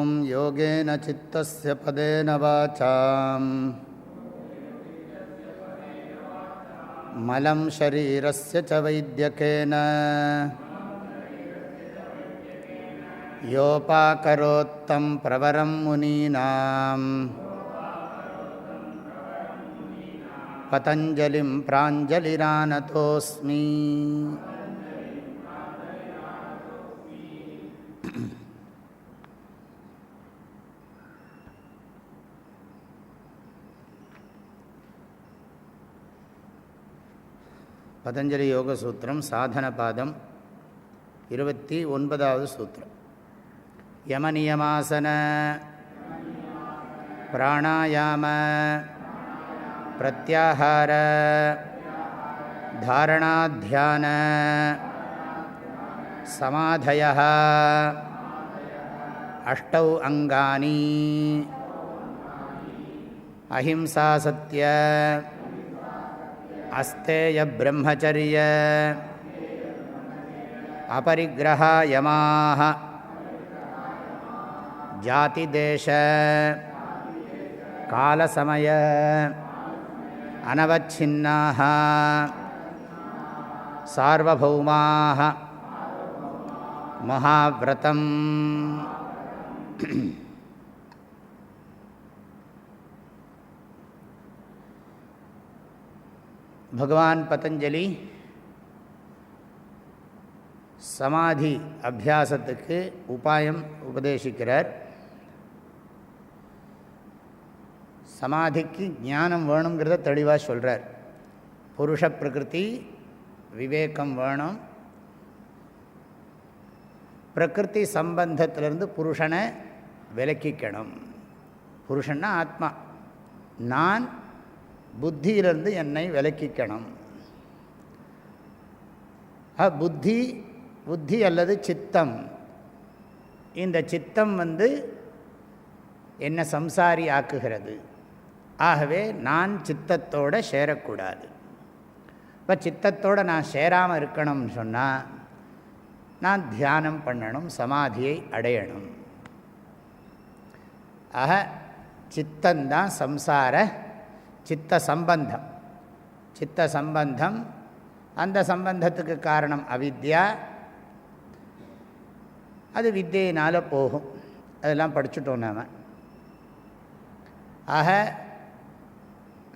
ॐ योगेन चित्तस्य पदेन वाचाम् मलं शरीरस्य च वैद्यकेन योपाकरोत्तं प्रवरं मुनीनाम् पतञ्जलिं प्राञ्जलिरानतोऽस्मि. பதஞ்சலி யோக சூத்திரம் சாதன பாதம் 29வது சூத்திரம். யமநியமாசன பிராணாயாம பிரத்யாஹார தாரணாத்யான சமாதயः அஷ்டௌ அங்கானி அஹிம்சா சத்ய அஸ்தேய பிரம்மச்சரிய அபரிக்ரஹ யமாஹ ஜாதி தேச காலசமய அனவச்சின்னாஹ சார்வபௌமாஹ மகாவ்ரதம். பகவான் பதஞ்சலி சமாதி அபியாசத்துக்கு உபாயம் உபதேசிக்கிறார். சமாதிக்கு ஞானம் வேணுங்கிறத தெளிவாக சொல்கிறார். புருஷ பிரகிருதி விவேகம் வேணும். பிரகிருதி சம்பந்தத்திலிருந்து புருஷனை விலக்கிக்கணும். புருஷன்னா ஆத்மா. நான் புத்தியிலிருந்து என்னை விலக்கிக்கணும். புத்தி அல்லது சித்தம், இந்த சித்தம் என்னை சம்சாரி ஆக்குகிறது. ஆகவே நான் சித்தத்தோடு சேரக்கூடாது. இப்போ சித்தத்தோடு நான் சேராமல் இருக்கணும்னு சொன்னால் நான் தியானம் பண்ணணும், சமாதியை அடையணும். ஆக சித்தந்தான் சம்சார சித்த சம்பந்தம். சித்த சம்பந்தம், அந்த சம்பந்தத்துக்கு காரணம் அவித்யா. அது வித்தியினால் போகும். அதெல்லாம் படிச்சுட்டோம் நாம். ஆக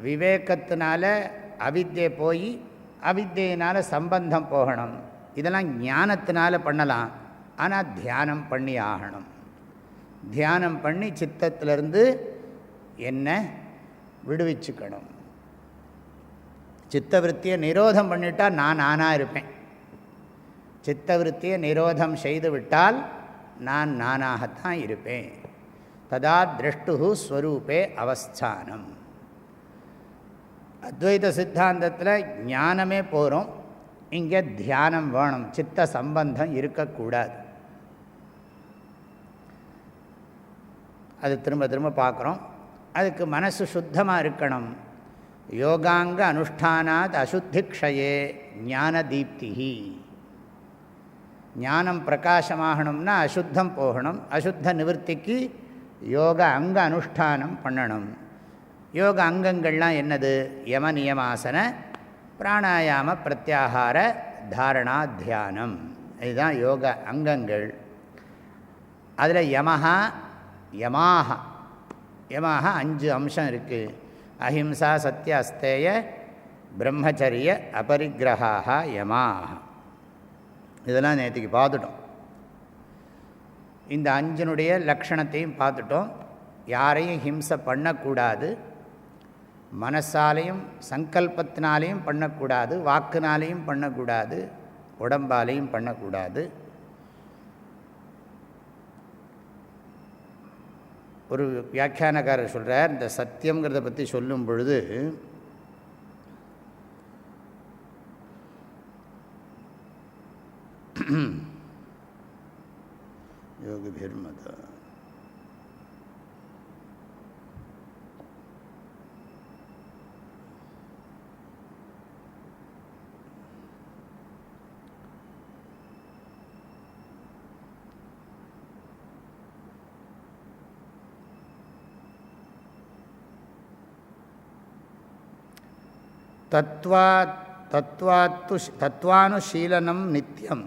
விவேகத்தினால அவித்யை போய் அவித்யினால் சம்பந்தம் போகணும். இதெல்லாம் ஞானத்தினால பண்ணலாம். ஆனால் தியானம் பண்ணி ஆகணும். தியானம் பண்ணி சித்தத்திலிருந்து என்ன விடுவிச்சுக்கணும். சித்தவருத்தியை நிரோதம் பண்ணிவிட்டால் நான் நானாக இருப்பேன். சித்தவருத்தியை நிரோதம் செய்து விட்டால் நான் நானாகத்தான் இருப்பேன். ததா திரஷ்டு ஸ்வரூபே அவஸ்தானம். அத்வைத சித்தாந்தத்தில் ஞானமே போகிறோம். இங்கே தியானம் வேணும். சித்த சம்பந்தம் இருக்கக்கூடாது. அது திரும்ப திரும்ப பார்க்குறோம். அதுக்கு மனசு சுத்தமாக இருக்கணும். யோகாங்க அனுஷ்டானாத் அசுத்திக்ஷயே ஞான தீப்திஹி. ஞானம் பிரகாசமாகணும்னா அசுத்தம் போகணும். அசுத்த நிவர்த்திக்கு யோக அங்க அனுஷ்டானம் பண்ணணும். யோக அங்கங்கள்லாம் என்னது? யம நியமாசன பிராணாயாம பிரத்யாகார தாரணா தியானம். இதுதான் யோக அங்கங்கள். அதில் யமாக 5 அம்சம் இருக்குது. அஹிம்சா சத்ய அஸ்தேய பிரம்மச்சரிய அபரிக்கிரஹாக யமாக. இதெல்லாம் நேற்றுக்கு பார்த்துட்டோம். இந்த 5னுடைய லக்ஷணத்தையும் பார்த்துட்டோம். யாரையும் ஹிம்சை பண்ணக்கூடாது. மனசாலையும் சங்கல்பத்தினாலேயும் பண்ணக்கூடாது, வாக்குனாலேயும் பண்ணக்கூடாது, உடம்பாலையும் பண்ணக்கூடாது. ஒரு வியாக்கியானக்காரர் சொல்கிறார், இந்த சத்தியங்கிறத பற்றி சொல்லும் பொழுது யோகிபிர்மத தத்வானுஷீலனம் நித்யம்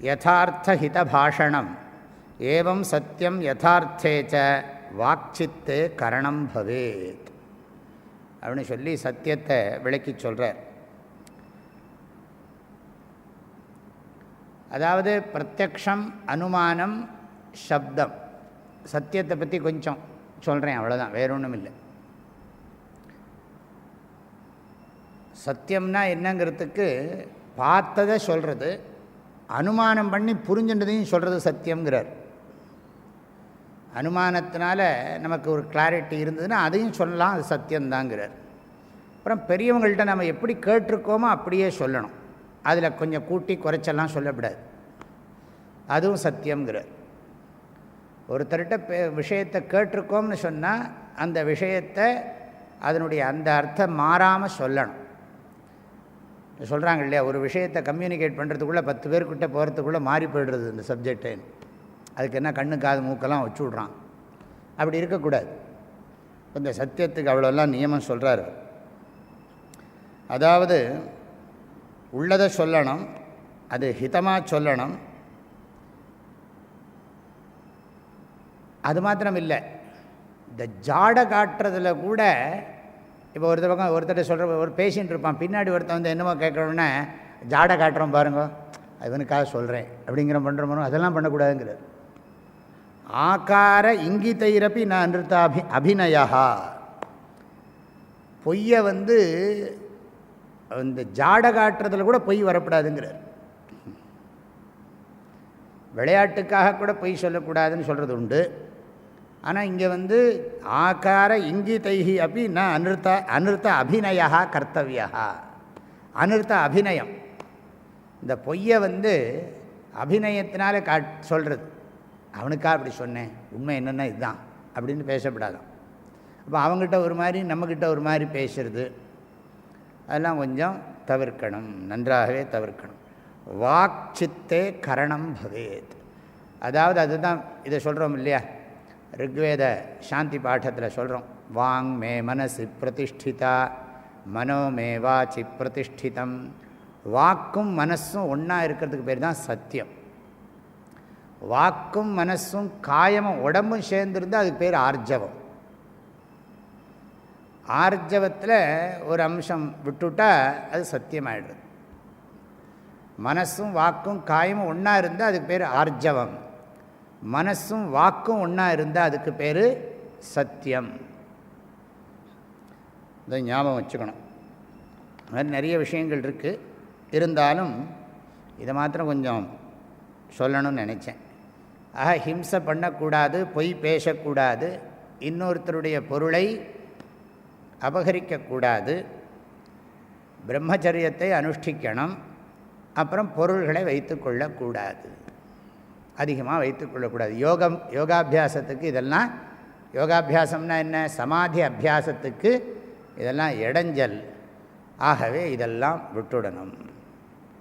யதார்த்தஹிதபாஷணம் ஏவம் சத்யம் யதார்த்தே ச வாக்சித்தே கரணம் பவேத் அப்படின்னு சொல்லி சத்தியத்தை விளக்கி சொல்கிறார். அதாவது பிரத்யக்ஷம், அனுமானம், சப்தம், சத்தியத்தை பற்றி கொஞ்சம் சொல்கிறேன், அவ்வளோதான், வேற ஒன்றும் இல்லை. சத்தியம்னா என்னங்கிறதுக்கு பார்த்ததை சொல்கிறது, அனுமானம் பண்ணி புரிஞ்சுன்றதையும் சொல்கிறது சத்தியங்கிறார். அனுமானத்தினால நமக்கு ஒரு கிளாரிட்டி இருந்ததுன்னா அதையும் சொல்லலாம், அது சத்தியம்தாங்கிறார். அப்புறம் பெரியவங்கள்ட்ட நம்ம எப்படி கேட்டிருக்கோமோ அப்படியே சொல்லணும், அதில் கொஞ்சம் கூட்டி குறைச்செல்லாம் சொல்லக்கூடாது, அதுவும் சத்தியங்கிறார். ஒருத்தர்கிட்ட விஷயத்தை கேட்டிருக்கோம்னு சொன்னால் அந்த விஷயத்தை அதனுடைய அந்த அர்த்தம் மாறாமல் சொல்லணும். சொல்கிறாங்க இல்லையா, ஒரு விஷயத்தை கம்யூனிகேட் பண்ணுறதுக்குள்ளே 10 பேர்கிட்ட போகிறதுக்குள்ளே மாறி போய்டுறது இந்த சப்ஜெக்டு. அதுக்கு என்ன கண்ணு காது மூக்கெல்லாம் வச்சு விட்றான், அப்படி இருக்கக்கூடாது. இந்த சத்தியத்துக்கு அவ்வளோலாம் நியமம் சொல்கிறாரு. அதாவது உள்ளதை சொல்லணும், அது ஹிதமாக சொல்லணும். அது மாத்திரம் இல்லை, இந்த ஜாடை காட்டுறதுல கூட இப்போ ஒருத்தர் சொல்கிற ஒரு பேஷண்ட் இருப்பான், பின்னாடி ஒருத்தன் வந்து என்னமோ கேட்குறோன்னே ஜாடை காட்டுறோம் பாருங்க, இவனுக்காக சொல்கிறேன் அப்படிங்கிற பண்ணுறோமோ, அதெல்லாம் பண்ணக்கூடாதுங்கிறார். ஆகார இங்கிதைரப்பி ந நிறுத்த அபிநயா, பொய்யை வந்து இந்த ஜாடை காட்டுறதுல கூட பொய் வரக்கூடாதுங்கிறார். விளையாட்டுக்காக கூட பொய் சொல்லக்கூடாதுன்னு சொல்கிறது உண்டு. ஆனால் இங்கே வந்து ஆகார இங்கிதைஹி அப்படி ந அனிருத்த அபிநயா கர்த்தவியா. அனிருத்த அபிநயம், இந்த பொய்யை வந்து அபிநயத்தினால சொல்கிறது. அவனுக்காக அப்படி சொன்னேன், உண்மை என்னென்னா இதுதான் அப்படின்னு பேசப்படாதான். அப்போ அவங்ககிட்ட ஒரு மாதிரி நம்மக்கிட்ட ஒரு மாதிரி பேசுறது, அதெல்லாம் கொஞ்சம் தவிர்க்கணும், நன்றாகவே தவிர்க்கணும். வாக்சித்தே கரணம் பவேத். அதாவது அதுதான் இதை சொல்கிறோம் இல்லையா, ரிக்வேத சாந்தி பாட்டத்தில் சொல்கிறோம், வாங் மே மனசி பிரதிஷ்டிதா மனோ மே வாச்சி பிரதிஷ்டிதம். வாக்கும் மனசும் ஒன்றா இருக்கிறதுக்கு பேர் தான் சத்தியம். வாக்கும் மனசும் காயமும் உடம்பும் சேர்ந்துருந்தால் அதுக்கு பேர் ஆர்ஜவம். ஆர்ஜவத்தில் ஒரு அம்சம் விட்டுவிட்டால் அது சத்தியமாயிடுது. மனசும் வாக்கும் காயமும் ஒன்றா இருந்தால் அதுக்கு பேர் ஆர்ஜவம். மனசும் வாக்கும் ஒன்றா இருந்தால் அதுக்கு பேர் சத்தியம். இதை ஞாபகம் வச்சுக்கணும். அது மாதிரி நிறைய விஷயங்கள் இருக்குது, இருந்தாலும் இதை மாத்திரம் கொஞ்சம் சொல்லணும்னு நினச்சேன். ஆக ஹிம்சை பண்ணக்கூடாது, பொய் பேசக்கூடாது, இன்னொருத்தருடைய பொருளை அபகரிக்கக்கூடாது, பிரம்மச்சரியத்தை அனுஷ்டிக்கணும். அப்புறம் பொருள்களை வைத்து கொள்ளக்கூடாது, அதிகமாக வைத்து கொள்ளக்கூடாது. யோகாபியாசத்துக்கு இதெல்லாம், யோகாபியாசம்னா என்ன, சமாதி அபியாசத்துக்கு இதெல்லாம் இடைஞ்சல். ஆகவே இதெல்லாம் விட்டுடணும்.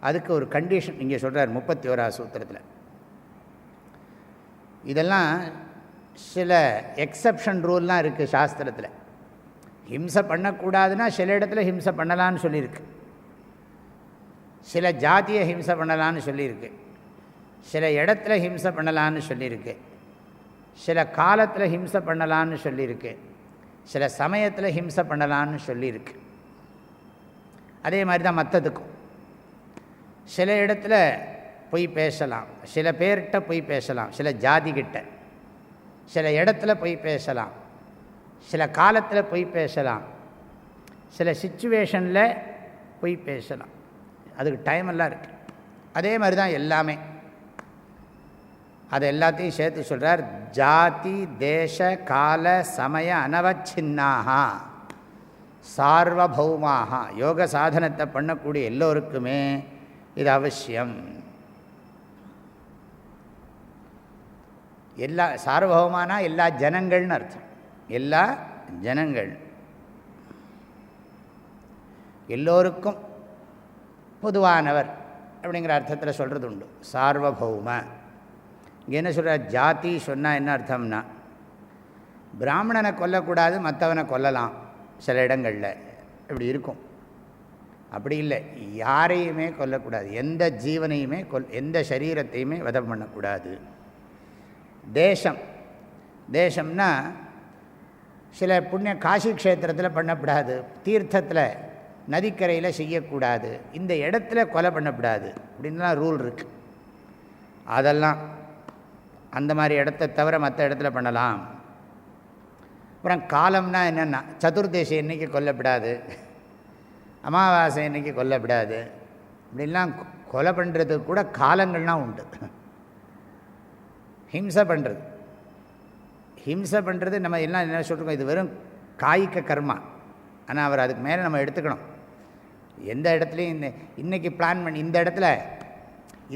அதுக்கு ஒரு கண்டிஷன் இங்கே சொல்கிறார் 31ஆவது சூத்திரத்தில். இதெல்லாம் சில எக்ஸப்ஷன் ரூல்லாம் இருக்குது சாஸ்திரத்தில். ஹிம்சை பண்ணக்கூடாதுன்னா சில இடத்துல ஹிம்சை பண்ணலான்னு சொல்லியிருக்கு, சில ஜாதியை ஹிம்சை பண்ணலான்னு சொல்லியிருக்கு, சில இடத்துல ஹிம்சை பண்ணலான்னு சொல்லியிருக்கு, சில காலத்தில் ஹிம்சை பண்ணலான்னு சொல்லியிருக்கு, சில சமயத்தில் ஹிம்சை பண்ணலான்னு சொல்லியிருக்கு. அதே மாதிரி தான் மற்றதுக்கும் சில இடத்துல பொய் பேசலாம், சில பேர்கிட்ட பொய் பேசலாம், சில ஜாதிகிட்ட, சில இடத்துல பொய் பேசலாம், சில காலத்தில் பொய் பேசலாம், சில சிச்சுவேஷனில் பொய் பேசலாம். அதுக்கு டைம் எல்லாம் இருக்குது. அதே மாதிரி தான் எல்லாமே. அதை எல்லாத்தையும் சேர்த்து சொல்கிறார். ஜாதி தேச கால சமய அனவச்சின்னாக சார்வபௌமாக. யோக சாதனத்தை பண்ணக்கூடிய எல்லோருக்குமே இது அவசியம். எல்லா சார்வபௌமானா எல்லா ஜனங்கள்னு அர்த்தம், எல்லா ஜனங்கள், எல்லோருக்கும் பொதுவானவர் அப்படிங்கிற அர்த்தத்தில் சொல்கிறது உண்டு சார்வபௌம. இங்கே என்ன சொல்கிறார், ஜாதி சொன்னால் என்ன அர்த்தம்னா, பிராமணனை கொல்லக்கூடாது, மற்றவனை கொல்லலாம் சில இடங்களில் இப்படி இருக்கும். அப்படி இல்லை, யாரையுமே கொல்லக்கூடாது, எந்த ஜீவனையுமே எந்த சரீரத்தையுமே வதம் பண்ணக்கூடாது. தேசம்னா சில புண்ணிய காசி க்ஷேத்திரத்தில் பண்ணக்கூடாது, தீர்த்தத்தில் நதிக்கரையில் செய்யக்கூடாது, இந்த இடத்துல கொலை பண்ணக்கூடாது அப்படின்லாம் ரூல் இருக்குது. அதெல்லாம் அந்த மாதிரி இடத்த தவிர மற்ற இடத்துல பண்ணலாம். அப்புறம் காலம்னா என்னென்னா சதுர்தேசி அன்னைக்கு கொல்லப்படாது, அமாவாசை அன்னைக்கு கொல்லப்படாது, இப்படிலாம் கொலை பண்ணுறதுக்கு கூட காலங்கள்லாம் உண்டு. ஹிம்சை பண்ணுறது நம்ம எல்லாம் என்ன சொல்கிறோம், இது வெறும் காய்க்க கர்மா. ஆனால் அவர் அதுக்கு மேலே நம்ம எடுத்துக்கணும். எந்த இடத்துலையும் இன்றைக்கி பிளான் பண்ணி இந்த இடத்துல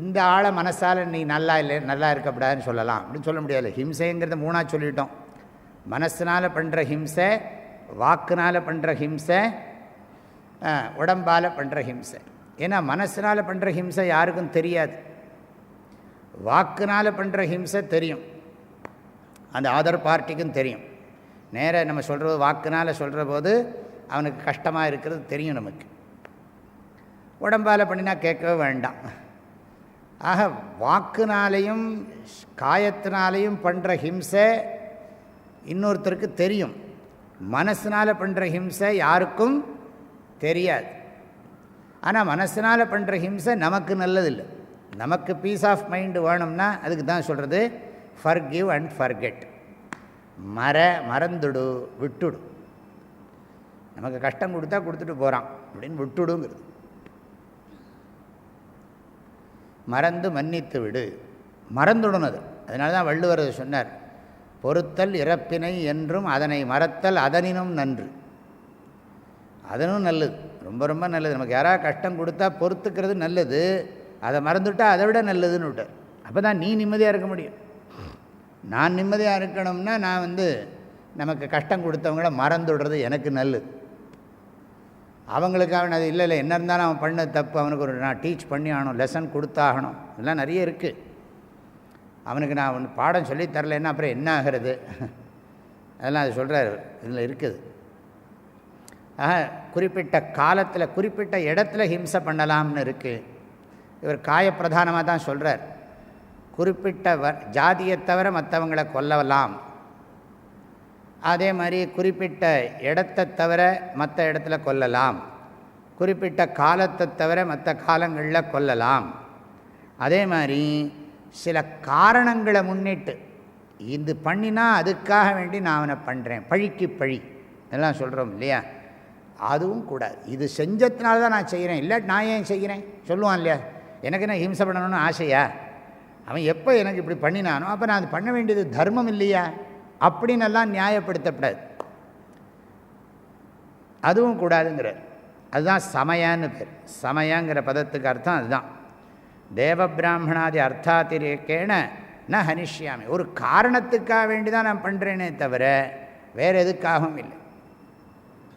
இந்த ஆளை மனசால் நீ நல்லா இல்லை நல்லா இருக்கக்கூடாதுன்னு சொல்லலாம் அப்படின்னு சொல்ல முடியாது. ஹிம்சைங்கிறத மூணாக சொல்லிட்டோம். மனசினால் பண்ணுற ஹிம்சை, வாக்குனால் பண்ணுற ஹிம்சை, உடம்பால் பண்ணுற ஹிம்சை. ஏன்னா மனசினால் பண்ணுற ஹிம்சை யாருக்கும் தெரியாது, வாக்குனால் பண்ணுற ஹிம்சை தெரியும், அந்த அதர் பார்ட்டிக்கும் தெரியும். நேராக நம்ம சொல்கிற வாக்குனால் சொல்கிற போது அவனுக்கு கஷ்டமாக இருக்கிறது தெரியும் நமக்கு. உடம்பால் பண்ணினா கேட்கவே வேண்டாம். ஆக வாக்குனாலையும் காயத்தினாலையும் பண்ணுற ஹிம்சை இன்னொருத்தருக்கு தெரியும், மனசினால் பண்ணுற ஹிம்சை யாருக்கும் தெரியாது. ஆனால் மனசினால் பண்ணுற ஹிம்சை நமக்கு நல்லதில்லை. நமக்கு பீஸ் ஆஃப் மைண்டு வேணும்னா அதுக்கு தான் சொல்கிறது ஃபர்கிவ் அண்ட் ஃபர்கெட். மறந்துடு, விட்டுடு. நமக்கு கஷ்டம் கொடுத்தா கொடுத்துட்டு போகிறான் அப்படின்னு விட்டுடுங்கிறது. மறந்து மன்னித்து விடு, மறந்துடணும் அது. அதனால தான் வள்ளுவர் சொன்னார், பொறுத்தல் இறப்பினை என்றும் அதனை மறத்தல் அதனினும் நன்று. அதனும் நல்லது, ரொம்ப ரொம்ப நல்லது. நமக்கு யாராவது கஷ்டம் கொடுத்தா பொறுத்துக்கிறது நல்லது, அதை மறந்துவிட்டால் அதை விட நல்லதுன்னு விட்டார். அப்போ தான் நீ நிம்மதியாக இருக்க முடியும். நான் நிம்மதியாக இருக்கணும்னா நான் நமக்கு கஷ்டம் கொடுத்தவங்கள மறந்துவிடுறது எனக்கு நல்லது. அவங்களுக்கு அவன் அது இல்லை என்ன இருந்தாலும் அவன் பண்ண தப்பு, அவனுக்கு ஒரு நான் டீச் பண்ணி ஆகணும், லெசன் கொடுத்தாகணும், இதெல்லாம் நிறைய இருக்குது. அவனுக்கு நான் ஒன்று பாடம் சொல்லித்தரலைன்னா அப்புறம் என்ன ஆகிறது, அதெல்லாம் அது சொல்கிறார், இதில் இருக்குது. ஆக குறிப்பிட்ட காலத்தில் குறிப்பிட்ட இடத்துல ஹிம்சை பண்ணலாம்னு இருக்குது. இவர் காயப்பிரதானமாக தான் சொல்கிறார். குறிப்பிட்ட ஜாதியை தவிர மற்றவங்களை கொல்லலாம், அதே மாதிரி குறிப்பிட்ட இடத்தை தவிர மற்ற இடத்துல கொல்லலாம், குறிப்பிட்ட காலத்தை தவிர மற்ற காலங்களில் கொல்லலாம். அதே மாதிரி சில காரணங்களை முன்னிட்டு இது பண்ணினா அதுக்காக வேண்டி நான் அவனை பண்ணுறேன், பழிக்கு பழி எல்லாம் சொல்கிறோம் இல்லையா, அதுவும் கூடாது. இது செஞ்சதுனால தான் நான் செய்கிறேன், இல்லை நான் ஏன் செய்கிறேன் சொல்லுவான் இல்லையா. எனக்கு என்ன ஹிம்சை பண்ணணும்னு ஆசையா, அவன் எப்போ எனக்கு இப்படி பண்ணினானோ அப்போ நான் அது பண்ண வேண்டியது தர்மம் இல்லையா அப்படின்னெல்லாம் நியாயப்படுத்தப்படாது, அதுவும் கூடாதுங்கிறார். அதுதான் சமயான்னு பேர். சமயங்கிற பதத்துக்கு அர்த்தம் அதுதான். தேவ பிராமணாதி அர்த்தாத்திரேக்கேன ந ஹனிஷ்யாமி. ஒரு காரணத்துக்காக வேண்டி தான் நான் பண்ணுறேனே தவிர வேறு எதுக்காகவும் இல்லை.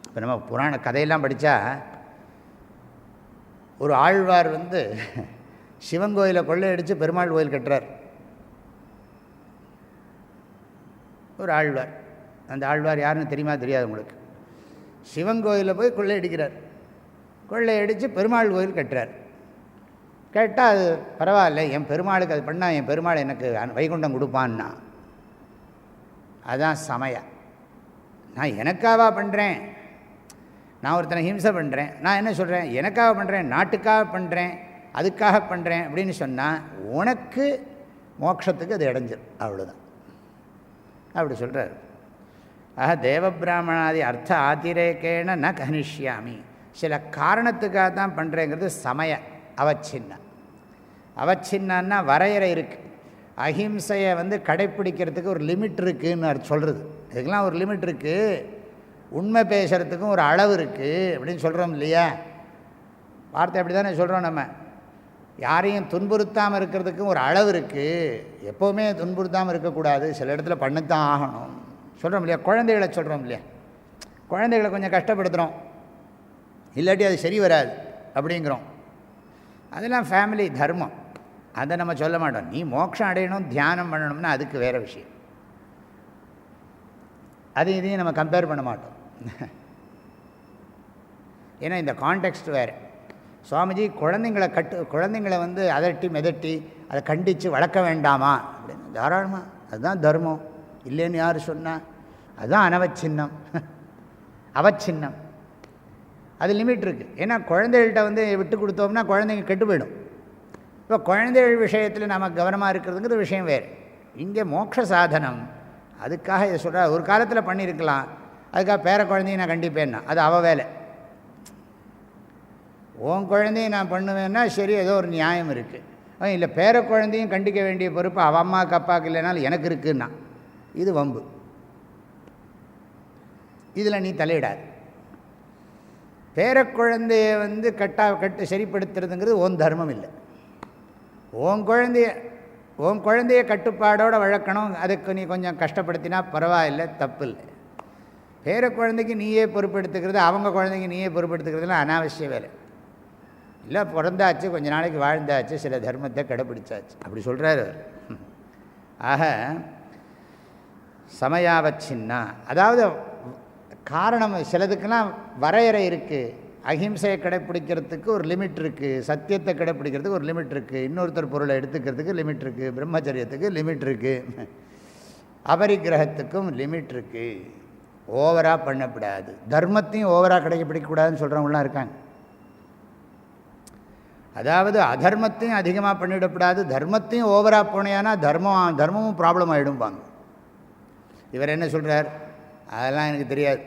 இப்போ நம்ம புராண கதையெல்லாம் படித்தா ஒரு ஆழ்வார் சிவன் கோயிலை கொள்ளையடித்து பெருமாள் கோயில் கட்டுறார். ஒரு ஆழ்வார், அந்த ஆழ்வார் யாருன்னு தெரியுமா தெரியாது உங்களுக்கு. சிவன் கோயிலில் போய் கொள்ளையடிக்கிறார், கொள்ளையடித்து பெருமாள் கோயில் கட்டுறார். கேட்டால் அது பரவாயில்ல, என் பெருமாளுக்கு அது பண்ணால் என் பெருமாள் எனக்கு வைகுண்டம் கொடுப்பான்னா. அதுதான் சமயம். நான் எனக்காவா பண்ணுறேன், நான் ஒருத்தனை ஹிம்சை பண்ணுறேன், நான் என்ன சொல்கிறேன் எனக்காக பண்ணுறேன், நாட்டுக்காக பண்ணுறேன், அதுக்காக பண்ணுறேன் அப்படின்னு சொன்னால் உனக்கு மோட்சத்துக்கு அது இடைஞ்சிடும், அவ்வளோதான். அப்படி சொல்கிறார். ஆக தேவபிராமணாதி அர்த்த ஆதிரேக்கேன ந கனிஷ்யாமி. சில காரணத்துக்காக தான் பண்ணுறேங்கிறது சமய அவச்சின்ன. அவச்சின்னா வரையறை இருக்குது. அஹிம்சையை கடைப்பிடிக்கிறதுக்கு ஒரு லிமிட் இருக்குதுன்னு சொல்கிறது. இதுக்கெல்லாம் ஒரு லிமிட் இருக்குது, உண்மை பேசுகிறதுக்கும் ஒரு அளவு இருக்குது அப்படின்னு சொல்கிறோம் இல்லையா. வார்த்தை அப்படி தானே சொல்கிறோம். நம்ம யாரையும் துன்புறுத்தாமல் இருக்கிறதுக்கும் ஒரு அளவு இருக்குது. எப்போவுமே துன்புறுத்தாமல் இருக்கக்கூடாது, சில இடத்துல பண்ணத்தான் ஆகணும் சொல்கிறோம் இல்லையா. குழந்தைகளை சொல்கிறோம் இல்லையா, குழந்தைகளை கொஞ்சம் கஷ்டப்படுத்துகிறோம், இல்லாட்டி அது சரி வராது அப்படிங்கிறோம். அதெல்லாம் ஃபேமிலி தர்மம், அதை நம்ம சொல்ல மாட்டோம். நீ மோட்சம் அடையணும் தியானம் பண்ணணும்னா அதுக்கு வேறு விஷயம், அது இதையும் நம்ம கம்பேர் பண்ண மாட்டோம். ஏன்னா இந்த கான்டெக்ஸ்ட் வேறு. சுவாமிஜி குழந்தைங்களை வந்து அதட்டி மெதட்டி அதை கண்டித்து வளர்க்க வேண்டாமா அப்படின்னு. தாராளமாக, அதுதான் தர்மம். இல்லைன்னு யார் சொன்னால்? அதுதான் அனவச்சின்னம். அவச்சின்னம். அது லிமிட் இருக்குது. ஏன்னா குழந்தைகள்கிட்ட வந்து விட்டு கொடுத்தோம்னா குழந்தைங்க கெட்டு போயிடும். இப்போ குழந்தைகள் விஷயத்தில் நம்ம கவனமாக இருக்கிறதுங்கிற விஷயம் வேறு. இங்கே மோட்ச சாதனம், அதுக்காக இதை சொல்கிற. ஒரு காலத்தில் பண்ணியிருக்கலாம், அதுக்காக பேர குழந்தையும் நான் கண்டிப்பேன்னா அது அவள் வேலை. உன் குழந்தையும் நான் பண்ணுவேன்னா சரி, ஏதோ ஒரு நியாயம் இருக்குது. இல்லை, பேர குழந்தையும் கண்டிக்க வேண்டிய பொறுப்பு அவள் அம்மாவுக்கு அப்பாவுக்கு இல்லைனாலும் எனக்கு இருக்குன்னா இது வம்பு. இதில் நீ தலையிடாது. பேரக்குழந்தைய வந்து கட்டு சரிப்படுத்துறதுங்கிறது உன் தர்மம் இல்லை. உன் குழந்தைய கட்டுப்பாடோடு வளர்க்கணும். அதுக்கு நீ கொஞ்சம் கஷ்டப்படுத்தினா பரவாயில்லை, தப்பு இல்லை. பேர குழந்தைக்கு நீயே பொறுப்பெடுத்துக்கிறது, அவங்க குழந்தைக்கு நீயே பொறுப்பெடுத்துக்கிறதுலாம் அனாவசிய வேலை இல்லை. பிறந்தாச்சு, கொஞ்ச நாளைக்கு வாழ்ந்தாச்சு, சில தர்மத்தை கடைப்பிடிச்சாச்சு, அப்படி சொல்கிறார் அவர். ஆக சமயாவச்சின்னா, அதாவது காரணம் சிலதுக்கெல்லாம் வரையறை இருக்குது. அஹிம்சையை கடைப்பிடிக்கிறதுக்கு ஒரு லிமிட் இருக்குது, சத்தியத்தை கடைப்பிடிக்கிறதுக்கு ஒரு லிமிட் இருக்குது, இன்னொருத்தர் பொருளை எடுத்துக்கிறதுக்கு லிமிட் இருக்குது, பிரம்மச்சரியத்துக்கு லிமிட் இருக்குது, அபரிக்கிரகத்துக்கும் லிமிட் இருக்குது. ஓவராக பண்ணக்கூடாது. தர்மத்தையும் ஓவராக கடைப்பிடிக்கக்கூடாதுன்னு சொல்கிறவங்களாம் இருக்காங்க. அதாவது அதர்மத்தையும் அதிகமாக பண்ணிவிடக்கூடாது, தர்மத்தையும் ஓவராக போனேன்னா தர்மமும் ப்ராப்ளம் ஆகிடும்பாங்க. இவர் என்ன சொல்கிறார்? அதெல்லாம் எனக்கு தெரியாது.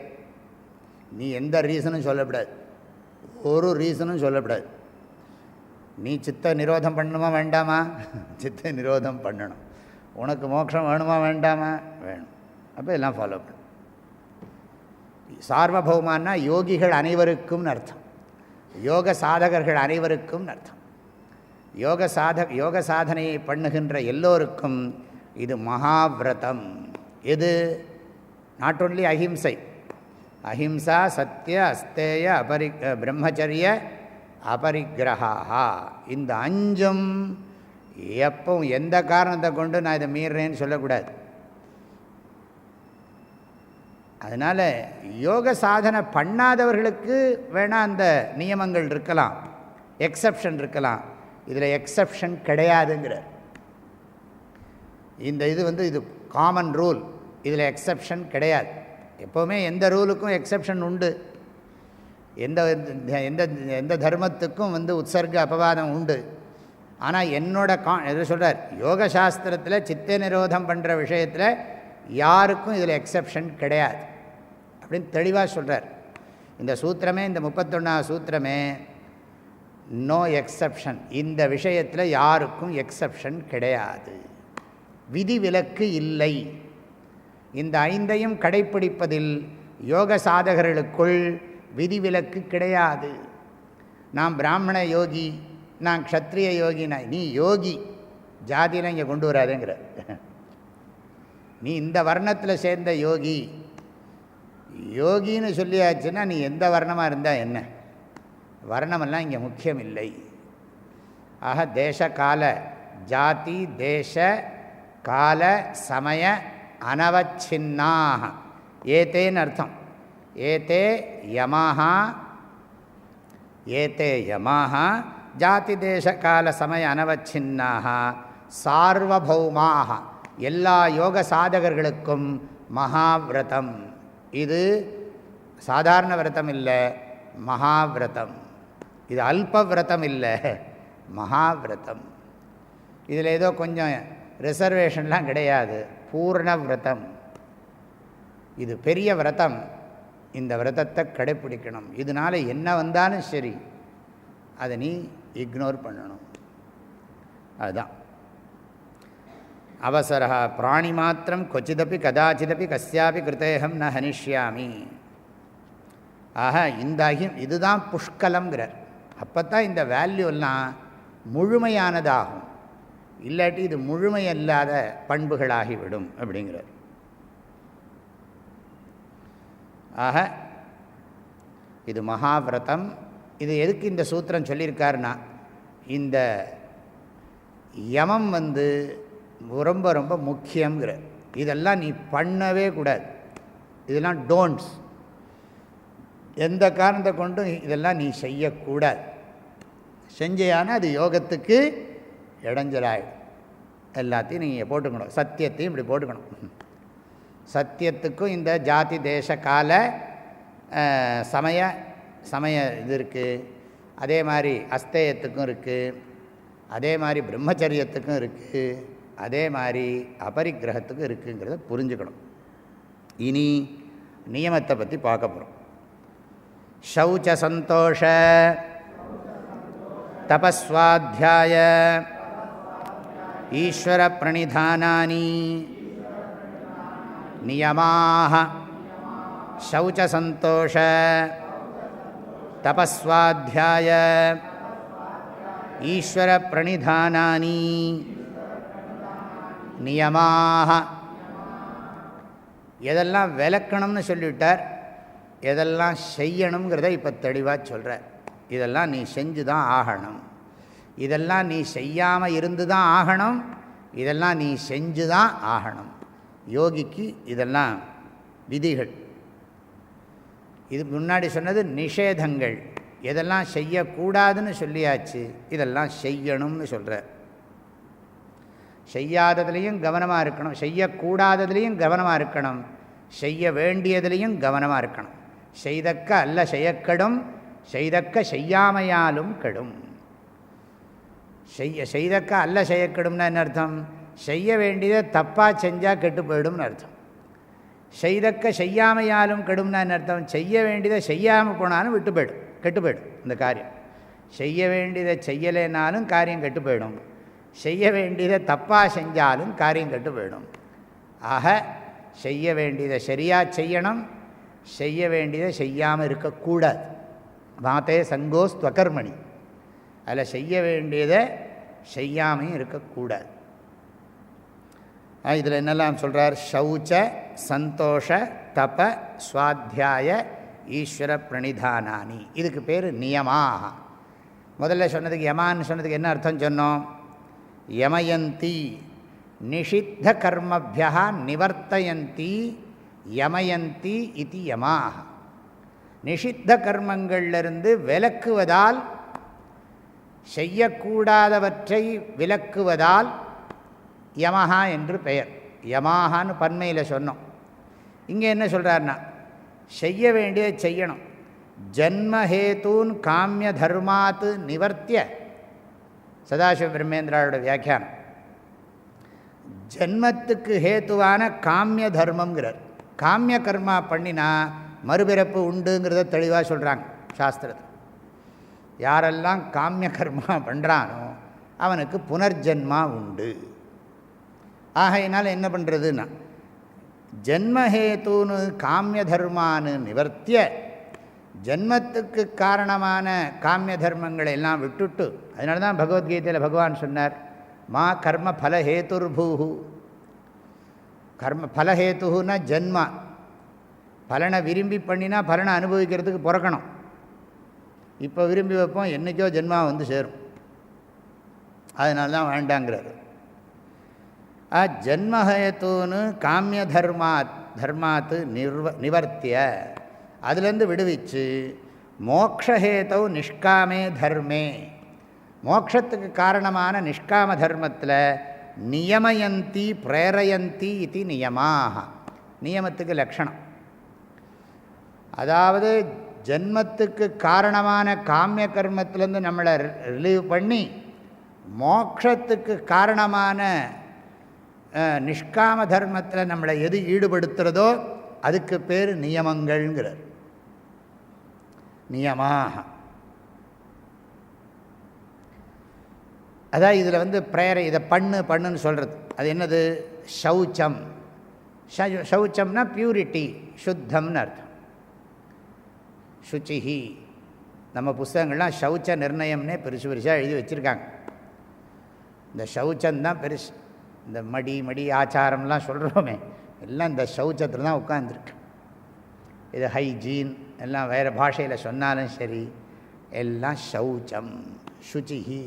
நீ எந்த ரீசனும் சொல்லக்கூடாது, ஒரு ரீசனும் சொல்லக்கூடாது. நீ சித்த நிரோதம் பண்ணணுமா வேண்டாமா? சித்த நிரோதம் பண்ணணும். உனக்கு மோட்சம் வேணுமா வேண்டாமா? வேணும். அப்போ எல்லாம் ஃபாலோ பண்ணணும். சார்வபௌமானா யோகிகள் அனைவருக்கும்னு அர்த்தம், யோக சாதகர்கள் அனைவருக்கும் அர்த்தம். யோக சாதனையை பண்ணுகின்ற எல்லோருக்கும் இது மகாவிரதம். எது? நாட் ஒன்லி அஹிம்சை, அஹிம்சா, சத்திய, அஸ்தேய, பிரம்மச்சரிய, அபரிக்கிரஹா. இந்த அஞ்சும் எப்பவும் எந்த காரணத்தை கொண்டு நான் இதை மீறேன்னு சொல்லக்கூடாது. அதனால் யோக சாதனை பண்ணாதவர்களுக்கு வேணால் அந்த நியமங்கள் இருக்கலாம், எக்ஸப்ஷன் இருக்கலாம். இதில் எக்ஸப்ஷன் கிடையாதுங்கிறார். இந்த இது காமன் ரூல், இதில் எக்ஸப்ஷன் கிடையாது. எப்போவுமே எந்த ரூலுக்கும் எக்ஸப்ஷன் உண்டு. எந்த எந்த தர்மத்துக்கும் உற்சர்க அபவாதம் உண்டு. ஆனால் என்னோட எது சொல்கிறார்? யோக சாஸ்திரத்தில் சித்த நிரோதம் பண்ணுற விஷயத்தில் யாருக்கும் இதில் எக்ஸப்ஷன் கிடையாது அப்படின்னு தெளிவாக சொல்கிறார். இந்த சூத்திரமே, இந்த 31வது சூத்திரமே நோ எக்ஸப்ஷன். இந்த விஷயத்தில் யாருக்கும் எக்ஸப்ஷன் கிடையாது, விதிவிலக்கு இல்லை. இந்த 5ஐயும் கடைப்பிடிப்பதில் யோக சாதகர்களுக்குள் விதிவிலக்கு கிடையாது. நான் பிராமண யோகி, நான் க்ஷத்ரிய யோகி, நீ யோகி, ஜாதியெலாம் இங்கே கொண்டு வராதுங்கிற. நீ இந்த வர்ணத்தில் சேர்ந்த யோகி, யோகின்னு சொல்லியாச்சுன்னா நீ எந்த வர்ணமாக இருந்தால் என்ன, வர்ணமெல்லாம் இங்கே முக்கியம் இல்லை. ஆக தேச கால, ஜாதி தேச கால சமய அனவச்சின்னாக ஏதேன்னு அர்த்தம். ஏதே யமாக ஜாதி தேச கால சமய அனவச்சின்னாக சார்வபௌமாக, எல்லா யோக சாதகர்களுக்கும் மகாவிரதம். இது சாதாரண விரதம் இல்லை, மகாவிரதம். இது அல்ப விரதம் இல்லை, மகாவிரதம். இதில் ஏதோ கொஞ்சம் ரிசர்வேஷன்லாம் கிடையாது, பூர்ண விரதம். இது பெரிய விரதம். இந்த விரதத்தை கடைப்பிடிக்கணும். இதனால் என்ன வந்தாலும் சரி அதை நீ இக்னோர் பண்ணணும். அதுதான் அவசரா பிராணி மாத்திரம் கொச்சிதப்பி கதாச்சிதப்பி கஸ்யாபி கிருத்தேகம் ந ஹனிஷ்யாமி. ஆக இந்த இதுதான் புஷ்கலம்ங்கிறார். அப்போ தான் இந்த வேல்யூ எல்லாம் முழுமையானதாகும். இல்லாட்டி இது முழுமையல்லாத பண்புகளாகிவிடும் அப்படிங்கிறார். ஆக இது மகாவிரதம். இது எதுக்கு இந்த சூத்திரம் சொல்லியிருக்காருன்னா, இந்த யமம் ரொம்ப ரொம்ப முக்கியங்கிற. இதெல்லாம் நீ பண்ணவே கூடாது, இதெல்லாம் டோன்ட்ஸ். எந்த காரணத்தை கொண்டும் இதெல்லாம் நீ செய்யக்கூடாது. செஞ்சையான அது யோகத்துக்கு இடைஞ்சலாயிடும். எல்லாத்தையும் நீங்கள் போட்டுக்கணும். சத்தியத்தையும் இப்படி போட்டுக்கணும். சத்தியத்துக்கும் இந்த ஜாதி தேச கால சமய இது இருக்குது. அதே மாதிரி அஸ்தேயத்துக்கும் இருக்குது. அதே மாதிரி பிரம்மச்சரியத்துக்கும் இருக்குது. அதே மாதிரி அபரிக்கிரகத்துக்கும் இருக்குங்கிறத புரிஞ்சுக்கணும். இனி நியமத்தை பற்றி பார்க்க போகிறோம். சௌச்ச சந்தோஷ தபஸ்வாத்தியாய ஈஸ்வர பிரணிதானானி நியமாக. சௌச்ச சந்தோஷ தபஸ்வாத்தியாய ஈஸ்வர பிரணிதானானி நியமாக. எதெல்லாம் விளக்கணும்னு சொல்லிவிட்டார், எதெல்லாம் செய்யணுங்கிறத இப்போ தெளிவாக சொல்கிறார். இதெல்லாம் நீ செஞ்சு தான் ஆகணும், இதெல்லாம் நீ செய்யாமல் இருந்து தான் ஆகணும், இதெல்லாம் நீ செஞ்சு தான் ஆகணும். யோகிக்கு இதெல்லாம் விதிகள். இது முன்னாடி சொன்னது நிஷேதங்கள். எதெல்லாம் செய்யக்கூடாதுன்னு சொல்லியாச்சு, இதெல்லாம் செய்யணும்னு சொல்கிறார். செய்யாததுலேயும் கவனமாக இருக்கணும், செய்யக்கூடாததுலேயும் கவனமாக இருக்கணும், செய்ய வேண்டியதுலேயும் கவனமாக இருக்கணும். செய்தக்க அல்ல செய்யக்கடும், செய்தக்க செய்யாமையாலும் கெடும். செய்தக்க அல்ல செய்யக்கடும்னா என்ன அர்த்தம்? செய்ய வேண்டியதை தப்பாக செஞ்சால் கெட்டு போயிடும்னு அர்த்தம். செய்தக்க செய்யாமையாலும் கெடும்னா என்ன அர்த்தம்? செய்ய வேண்டியதை செய்யாமல் போனாலும் விட்டு போயிடும், கெட்டு போயிடும் இந்த காரியம். செய்ய வேண்டியதை செய்யலைனாலும் காரியம் கெட்டு போயிடும், செய்ய வேண்டியதை தப்பாக செஞ்சாலும் காரியம் கெட்டு போயிடும். ஆக செய்ய வேண்டியதை சரியாக செய்யணும், செய்ய வேண்டியதை செய்யாமல் இருக்கக்கூடாது. மாதே சங்கோஸ்துவகர்மணி. அதில் செய்ய வேண்டியதை செய்யாமையும் இருக்கக்கூடாது. இதில் என்னெல்லாம் சொல்கிறார்? சௌச்ச சந்தோஷ தப ஸ்வாத்தியாய ஈஸ்வர பிரணிதானானி. இதுக்கு பேர் நியமாக. முதல்ல சொன்னதுக்கு யமான்னு சொன்னதுக்கு என்ன அர்த்தம் சொன்னோம்? யமயந்தி நிஷித்த கர்மபியா நிவர்த்தயந்தி யமயந்தி இது யமாக. நிஷித்த கர்மங்களிலிருந்து விலக்குவதால், செய்யக்கூடாதவற்றை விலக்குவதால் யமஹா என்று பெயர். யமாகான்னு பன்மையில் சொன்னோம். இங்கே என்ன சொல்கிறார்னா, செய்ய வேண்டியதை செய்யணும். ஜன்மஹேத்தூன் காமிய தர்மாத் நிவர்த்திய. சதாசிவ பிரம்மேந்திராவோட வியாக்கியானம். ஜன்மத்துக்கு ஹேத்துவான காமிய தர்மங்கிறார். காமிய கர்மா பண்ணினா மறுபிறப்பு உண்டுங்கிறத தெளிவாக சொல்கிறாங்க சாஸ்திரத்தில். யாரெல்லாம் காமிய கர்மா பண்ணுறானோ அவனுக்கு புனர்ஜன்மா உண்டு. ஆகையினால் என்ன பண்ணுறதுன்னா, ஜன்மஹேத்துன்னு காமிய தர்மானு நிவர்த்திய, ஜன்மத்துக்கு காரணமான காமிய தர்மங்களை எல்லாம் விட்டுட்டு, அதனால தான் பகவத்கீதையில் பகவான் சொன்னார், மா கர்ம ஃபலஹேதுர்பூஹு. கர்ம ஃபலஹேத்துன்னா ஜன்மா. பலனை விரும்பி பண்ணினா பலனை அனுபவிக்கிறதுக்கு பிறக்கணும். இப்போ விரும்பி வைப்போம், என்றைக்கோ ஜென்மா வந்து சேரும். அதனால தான் வேண்டாங்கிறார். ஜன்மஹேத்துன்னு காமிய தர்மாத்து நிவர்த்திய, அதுலேருந்து விடுவிச்சு மோக்ஷஹேதௌ நிஷ்காமே தர்மே, மோக்ஷத்துக்கு காரணமான நிஷ்காம தர்மத்தில் நியமயந்தி பிரேரயந்தி இது நியமாக. நியமத்துக்கு லக்ஷணம். அதாவது ஜன்மத்துக்கு காரணமான காமிய கர்மத்திலேருந்து நம்மளை ரிலீவ் பண்ணி மோக்ஷத்துக்கு காரணமான நிஷ்காம தர்மத்தில் நம்மளை எது ஈடுபடுத்துகிறதோ அதுக்கு பேர் நியமங்கள்ங்கிறார். நியமாக. அதான் இதில் வந்து பிரேரை, இதை பண்ணுன்னு சொல்கிறது. அது என்னது? சௌச்சம். சௌச்சம்னா பியூரிட்டி, சுத்தம்னு அர்த்தம். சுச்சிஹி. நம்ம புஸ்தகங்கள்லாம் சௌச்ச நிர்ணயம்னே பெருசாக எழுதி வச்சுருக்காங்க. இந்த சௌச்சந்தான் பெருசு. இந்த மடி ஆச்சாரம்லாம் சொல்கிறோமே, எல்லாம் இந்த சௌச்சத்தில் தான் உட்காந்துருக்கு. இது ஹைஜீன் எல்லாம் வேறு பாஷையில் சொன்னாலும் சரி, எல்லாம் சௌச்சம், சுச்சிஹி,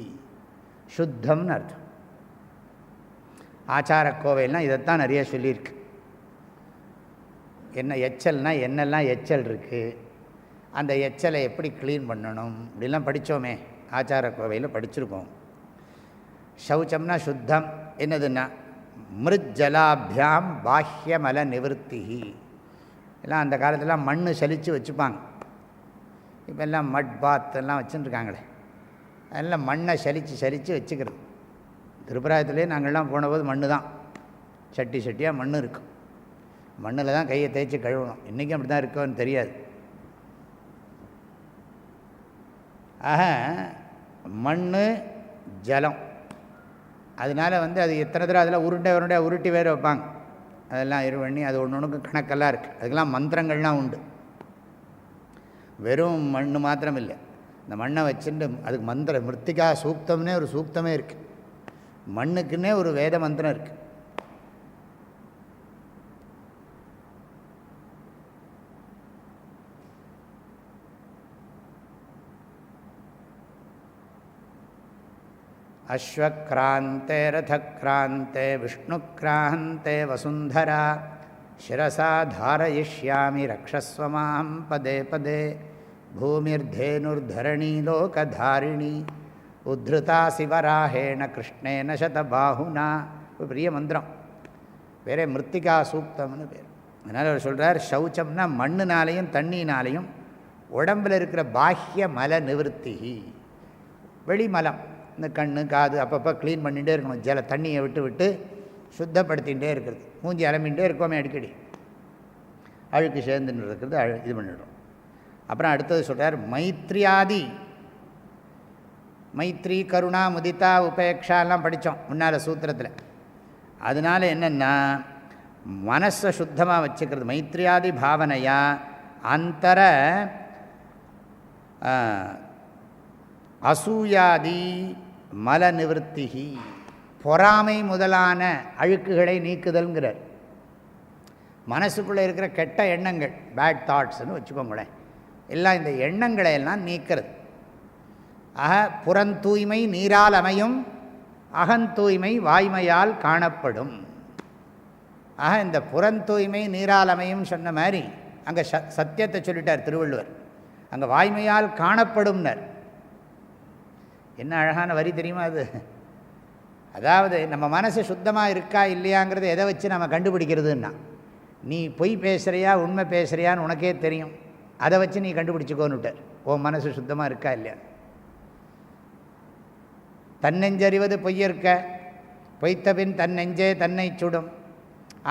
சுத்தம்னு அர்த்தம். ஆச்சார கோவையெல்லாம் இதைத்தான் நிறைய சொல்லியிருக்கு. என்ன எச்சல்னால் என்னெல்லாம் எச்சல் இருக்குது, அந்த எச்சலை எப்படி க்ளீன் பண்ணணும், இப்படிலாம் படித்தோமே. ஆச்சார கோவையில் படிச்சிருக்கோம். சௌச்சம்னா சுத்தம். என்னதுன்னா மிருஜலாபியாம் பாஹ்யமல நிவர்த்தி. எல்லாம் அந்த காலத்திலாம் மண் சலித்து வச்சுப்பாங்க. இப்போ எல்லாம் மட் பாத் எல்லாம் வச்சுருக்காங்களே, அதெல்லாம் மண்ணை சலித்து வச்சுக்கிறது. திருப்பராயத்துலேயே நாங்கள்லாம் போனபோது மண் தான், சட்டி சட்டியாக மண் இருக்கும். மண்ணில் தான் கையை தேய்ச்சி கழுவணும். இன்றைக்கும் அப்படி தான் இருக்கோன்னு தெரியாது. ஆக மண் ஜலம், அதனால் அது எத்தனை தடவை அதில் உருண்டை உருட்டி வேறு வைப்பாங்க. அதெல்லாம் இது பண்ணி அது ஒன்று ஒன்றுக்கு கணக்கெல்லாம் இருக்குது. அதுக்கெல்லாம் மந்திரங்கள்லாம் உண்டு. வெறும் மண் மாத்திரம் இல்லை, இந்த மண்ணை வச்சுட்டு அதுக்கு மந்திரம், மிருத்திகா சூக்தம்னே ஒரு சூக்தமே இருக்குது. மண்ணுக்குன்னே ஒரு வேத மந்திரம் இருக்குது. அஸ்வக்ராந்தே ரதக்ராந்தே விஷ்ணுக்ராந்தே வசுந்தரா சிரசா தாரயிஷ்யாமி ரக்ஷஸ்வமாம் பதே பதே பூமிர்தேனுர்தரணீ லோகதாரிணி உத்ருதா சிவராஹேண கிருஷ்ணேன சதபாஹுனா. ஒரு பெரிய மந்திரம், வேறே மிருத்திகா சூக்தம்னு பேர். அதனால் அவர் சொல்கிறார், சௌச்சம்னா மண்ணுனாலையும் தண்ணினாலையும் உடம்பில் இருக்கிற பாஹ்ய மல நிவர்த்தி. வெளிமலம், இந்த கண் காது அப்பப்போ க்ளீன் பண்ணிகிட்டே இருக்கணும். தண்ணியை விட்டு சுத்தப்படுத்திகிட்டே இருக்கிறது. மூஞ்சி அலம்பிகிட்டே இருக்கோமே அடிக்கடி, அழுக்கு சேர்ந்துன்னு இருக்கிறது இது பண்ணிவிடும். அப்புறம் அடுத்தது சொல்கிறார், மைத்ரியாதி. மைத்ரி கருணா முதிதா உபேக்ஷாலாம் படித்தோம் முன்னால் சூத்திரத்தில். அதனால் என்னென்னா மனசை சுத்தமாக வச்சுக்கிறது. மைத்ரியாதி பாவனையா அந்தர அசூயாதி மல நிவர்த்தி, பொறாமை முதலான அழுக்குகளை நீக்குதல்ங்கிறார். மனசுக்குள்ளே இருக்கிற கெட்ட எண்ணங்கள், பேட் தாட்ஸ்ன்னு வச்சுக்கோங்களேன், எல்லாம் இந்த எண்ணங்களை எல்லாம் நீக்கிறது. ஆக புறந்தூய்மை நீரால் அமையும், அகந்தூய்மை வாய்மையால் காணப்படும். ஆக இந்த புறந்தூய்மை நீரால் அமையும் சொன்ன மாதிரி அங்கே சத்தியத்தை சொல்லிட்டார் திருவள்ளுவர். அங்கே வாய்மையால் காணப்படும்னர். என்ன அழகான வரி தெரியுமா அது? அதாவது நம்ம மனசு சுத்தமாக இருக்கா இல்லையாங்கிறத எதை வச்சு நம்ம கண்டுபிடிக்கிறதுன்னா, நீ பொய் பேசுகிறியா உண்மை பேசுகிறியான்னு உனக்கே தெரியும், அதை வச்சு நீ கண்டுபிடிச்சிக்கோன்னுட்டார். உன் மனசு சுத்தமாக இருக்கா இல்லையா? தன்னெஞ்சறிவது பொய்யற்க, பொய்த்த பின் தன்னெஞ்சே தன்னை சுடும்.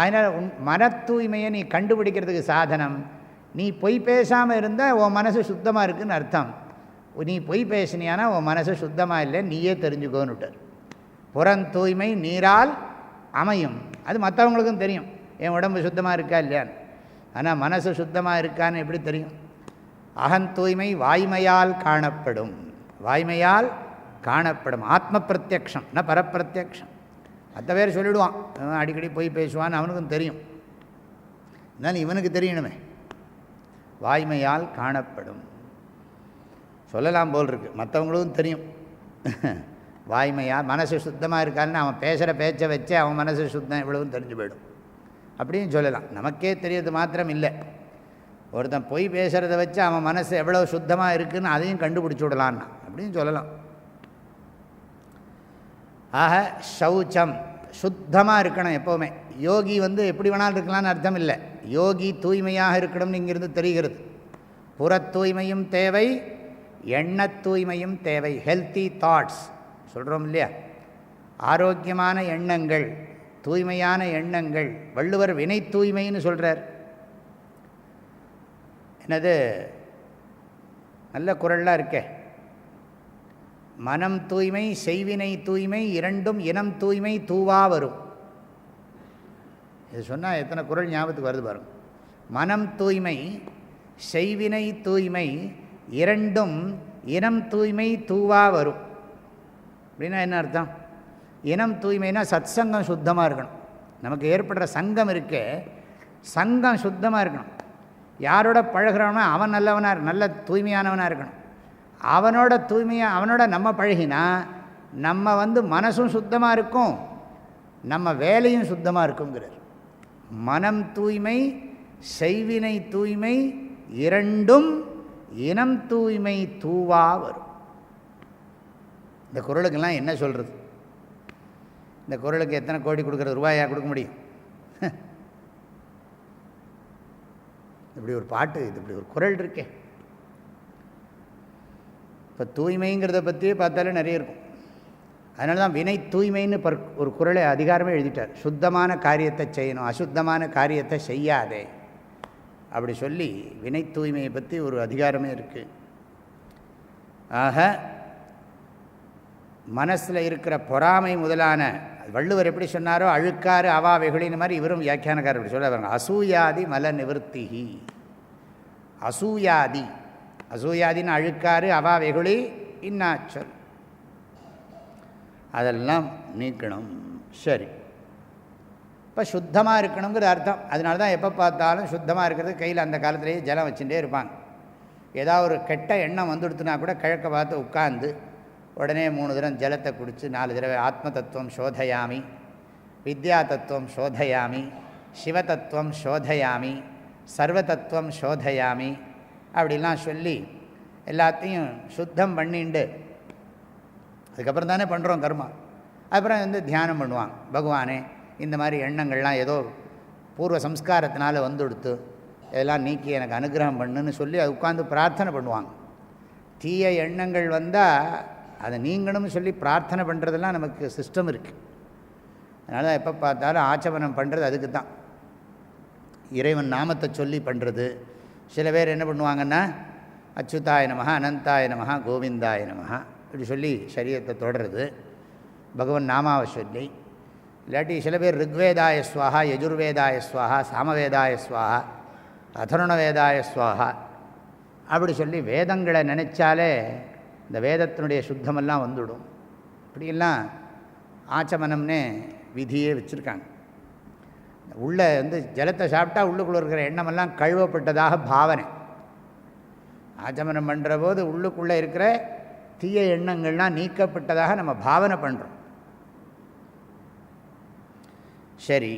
அதனால் மன தூய்மையை நீ கண்டுபிடிக்கிறதுக்கு சாதனம், நீ பொய் பேசாமல் இருந்தால் உன் மனசு சுத்தமாக இருக்குதுன்னு அர்த்தம். நீ பொய் பேசினியானா உன் மனசு சுத்தமாக இல்லை, நீயே தெரிஞ்சுக்கோன்னுட்டார். புறந்தூய்மை நீரால் அமையும், அது மற்றவங்களுக்கும் தெரியும் என் உடம்பு சுத்தமாக இருக்கா இல்லையான்னு. ஆனால் மனசு சுத்தமாக இருக்கான்னு எப்படி தெரியும்? அகந்தூய்மை வாய்மையால் காணப்படும், வாய்மையால் காணப்படும். ஆத்ம பிரத்யக்ஷம் ந பரப்பிரத்யக்ஷம். மற்ற பேர் சொல்லிவிடுவான், அடிக்கடி போய் பேசுவான்னு அவனுக்கும் தெரியும். அதனால் இவனுக்கு தெரியணுமே, வாய்மையால் காணப்படும். சொல்லலாம் போல் இருக்கு, மற்றவங்களுக்கும் தெரியும். வாய்மையாக மனசு சுத்தமாக இருக்கான்னு அவன் பேசுகிற பேச்சை வச்சு அவன் மனசு சுத்தம் இவ்வளவும் தெரிஞ்சு போயிடும் அப்படின்னு சொல்லலாம். நமக்கே தெரியறது மாத்திரம் இல்லை, ஒருத்தன் பொய் பேசுகிறத வச்சு அவன் மனசு எவ்வளோ சுத்தமாக இருக்குதுன்னு அதையும் கண்டுபிடிச்சி விடலான்னா அப்படின்னு சொல்லலாம். ஆக சௌச்சம் சுத்தமாக இருக்கணும் எப்போவுமே. யோகி எப்படி வேணாலும் இருக்கலாம்னு அர்த்தம் இல்லை, யோகி தூய்மையாக இருக்கணும்னு இங்கிருந்து தெரிகிறது. புற தூய்மையும் தேவை, எண்ண தூய்மையும் தேவை. ஹெல்த்தி தாட்ஸ் சொல்கிறோம் இல்லையா, ஆரோக்கியமான எண்ணங்கள், தூய்மையான எண்ணங்கள். வள்ளுவர் வினை தூய்மைன்னு சொல்கிறார். என்னது நல்ல குறள்லாம் இருக்கே, மனம் தூய்மை செய்வினை தூய்மை இரண்டும் இனம் தூய்மை தூவா வரும். இது சொன்னால் எத்தனை குறள் ஞாபகத்துக்கு வருது பாருங்க. மனம் தூய்மை செய்வினை தூய்மை இரண்டும் இனம் தூய்மை தூவா வரும். அப்படின்னா என்ன அர்த்தம்? இனம் தூய்மைனா சத் சங்கம் சுத்தமாக இருக்கணும். நமக்கு ஏற்படுற சங்கம் இருக்கே, சங்கம் சுத்தமாக இருக்கணும். யாரோட பழகிறவனோ அவன் நல்லவனாக நல்ல தூய்மையானவனாக இருக்கணும். அவனோட தூய்மையாக அவனோட நம்ம பழகினா நம்ம மனசும் சுத்தமாக இருக்கும், நம்ம வேலையும் சுத்தமாக இருக்குங்கிறார். மனம் தூய்மை செய்வினை தூய்மை இரண்டும் இனம் தூய்மை தூவா வரும். இந்த குறளுக்கெல்லாம் என்ன சொல்கிறது? இந்த குறளுக்கு எத்தனை கோடி கொடுக்குறது? ரூபாயா கொடுக்க முடியும்? இப்படி ஒரு பாட்டு, இது இப்படி ஒரு குறள் இருக்கே. இப்போ தூய்மைங்கிறத பற்றியே பார்த்தாலே நிறைய இருக்கும். அதனால தான் வினை தூய்மைன்னு ஒரு குறளை அதிகாரமே எழுதிட்டார். சுத்தமான காரியத்தை செய்யணும், அசுத்தமான காரியத்தை செய்யாதே அப்படி சொல்லி வினை தூய்மையை பற்றி ஒரு அதிகாரமே இருக்குது. ஆக மனசில் இருக்கிற பொறாமை முதலான, வள்ளுவர் எப்படி சொன்னாரோ அழுக்காறு அவா வெகுளின்னு மாதிரி இவரும் வியாக்கியானக்காரர் இப்படி சொல்ல, அசூயாதி மல நிவர்த்திஹி. அசூயாதி, அசூயாதின்னு அழுக்காறு அவா வெகுளி இன்னாச்சொல், அதெல்லாம் நீக்கணும். சரி, இப்போ சுத்தமாக இருக்கணுங்கிற அர்த்தம். அதனால தான் எப்போ பார்த்தாலும் சுத்தமாக இருக்கிறது கையில் அந்த காலத்திலேயே ஜலம் வச்சுட்டே இருப்பாங்க. ஏதாவது ஒரு கெட்ட எண்ணம் வந்துடுத்துனா கூட கிழக்க பார்த்து உட்கார்ந்து உடனே 3 தடவை ஜலத்தை குடித்து 4 தடவை ஆத்ம தத்துவம் சோதயாமி, வித்யா தத்துவம் சோதயாமி, சிவ தத்துவம் சோதயாமி, சர்வ தத்துவம் சோதயாமி அப்படிலாம் சொல்லி எல்லாத்தையும் சுத்தம் பண்ணிண்டு அதுக்கப்புறம் தானே பண்ணுறோம் கர்மா. அப்புறம் வந்து தியானம் பண்ணுவாங்க. பகவானே இந்த மாதிரி எண்ணங்கள்லாம் ஏதோ பூர்வ சம்ஸ்காரத்தினால வந்துடுத்து, இதெல்லாம் நீக்கி எனக்கு அனுகிரகம் பண்ணுன்னு சொல்லி அது உட்காந்து பிரார்த்தனை பண்ணுவாங்க. தீய எண்ணங்கள் வந்தால் அதை நீங்கணும்னு சொல்லி பிரார்த்தனை பண்ணுறதெல்லாம் நமக்கு சிஸ்டம் இருக்குது. அதனால் தான் எப்போ பார்த்தாலும் ஆச்சமனம் பண்ணுறது அதுக்கு தான். இறைவன் நாமத்தை சொல்லி பண்ணுறது. சில பேர் என்ன பண்ணுவாங்கன்னா அச்சுதாய நமஹ, அனந்தாய நமஹ, கோவிந்தாய நமஹ இப்படி சொல்லி சரீரத்தை தொடருது பகவன் நாமாவை சொல்லி. இல்லாட்டி சில பேர் ரிக்வேதாய ஸ்வாஹா, யஜுர்வேதாய ஸ்வாஹா, சாமவேதாய ஸ்வாஹா, அதருண வேதாய ஸ்வாஹா அப்படி சொல்லி வேதங்களை நினைச்சாலே இந்த வேதத்தினுடைய சுத்தமெல்லாம் வந்துடும். இப்படியெல்லாம் ஆச்சமனம்னே விதியே வச்சுருக்காங்க. உள்ளே வந்து ஜலத்தை சாப்பிட்டா உள்ளுக்குள்ளே இருக்கிற எண்ணமெல்லாம் கழுவப்பட்டதாக பாவனை. ஆச்சமனம் பண்ணுற போது உள்ளுக்குள்ளே இருக்கிற தீய எண்ணங்கள்லாம் நீக்கப்பட்டதாக நம்ம பாவனை பண்ணுறோம். சரி,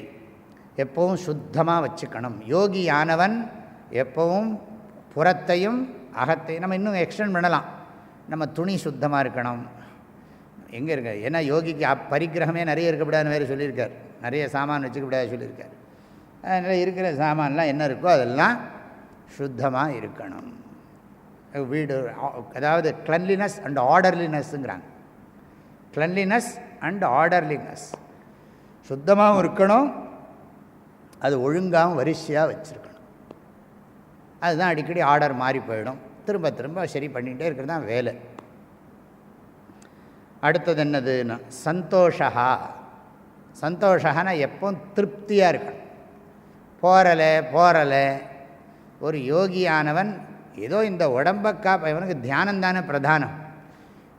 எப்பவும் சுத்தமாக வச்சுக்கணும். யோகியானவன் எப்பவும் புறத்தையும் அகத்தையும் நம்ம இன்னும் எக்ஸ்டெண்ட் பண்ணலாம். நம்ம துணி சுத்தமாக இருக்கணும். எங்கே இருக்க, ஏன்னா யோகிக்கு பரிகிரகமே நிறைய இருக்கக்கூடாதுன்னு வேறு சொல்லியிருக்கார். நிறைய சாமான் வச்சுக்கக்கூடாது சொல்லியிருக்கார். அதனால் இருக்கிற சாமான்லாம் என்ன இருக்கோ அதெல்லாம் சுத்தமாக இருக்கணும். வீடு அதாவது கிளன்லினஸ் அண்ட் ஆர்டர்லினஸ்ங்கிறாங்க. கிளன்லினஸ் அண்ட் ஆர்டர்லினஸ், சுத்தமாகவும் இருக்கணும், அது ஒழுங்காகவும் வரிசையாக வச்சுருக்கணும். அதுதான் அடிக்கடி ஆர்டர் மாறி போயிடும். திரும்ப திரும்ப சரி பண்ணிகிட்டே இருக்கிறது தான் வேலை. அடுத்தது என்னதுன்னா சந்தோஷா. சந்தோஷனா எப்பவும் திருப்தியாக இருக்கணும். போரலை ஒரு யோகியானவன் ஏதோ இந்த உடம்பை இவனுக்கு தியானம் தானே பிரதானம்.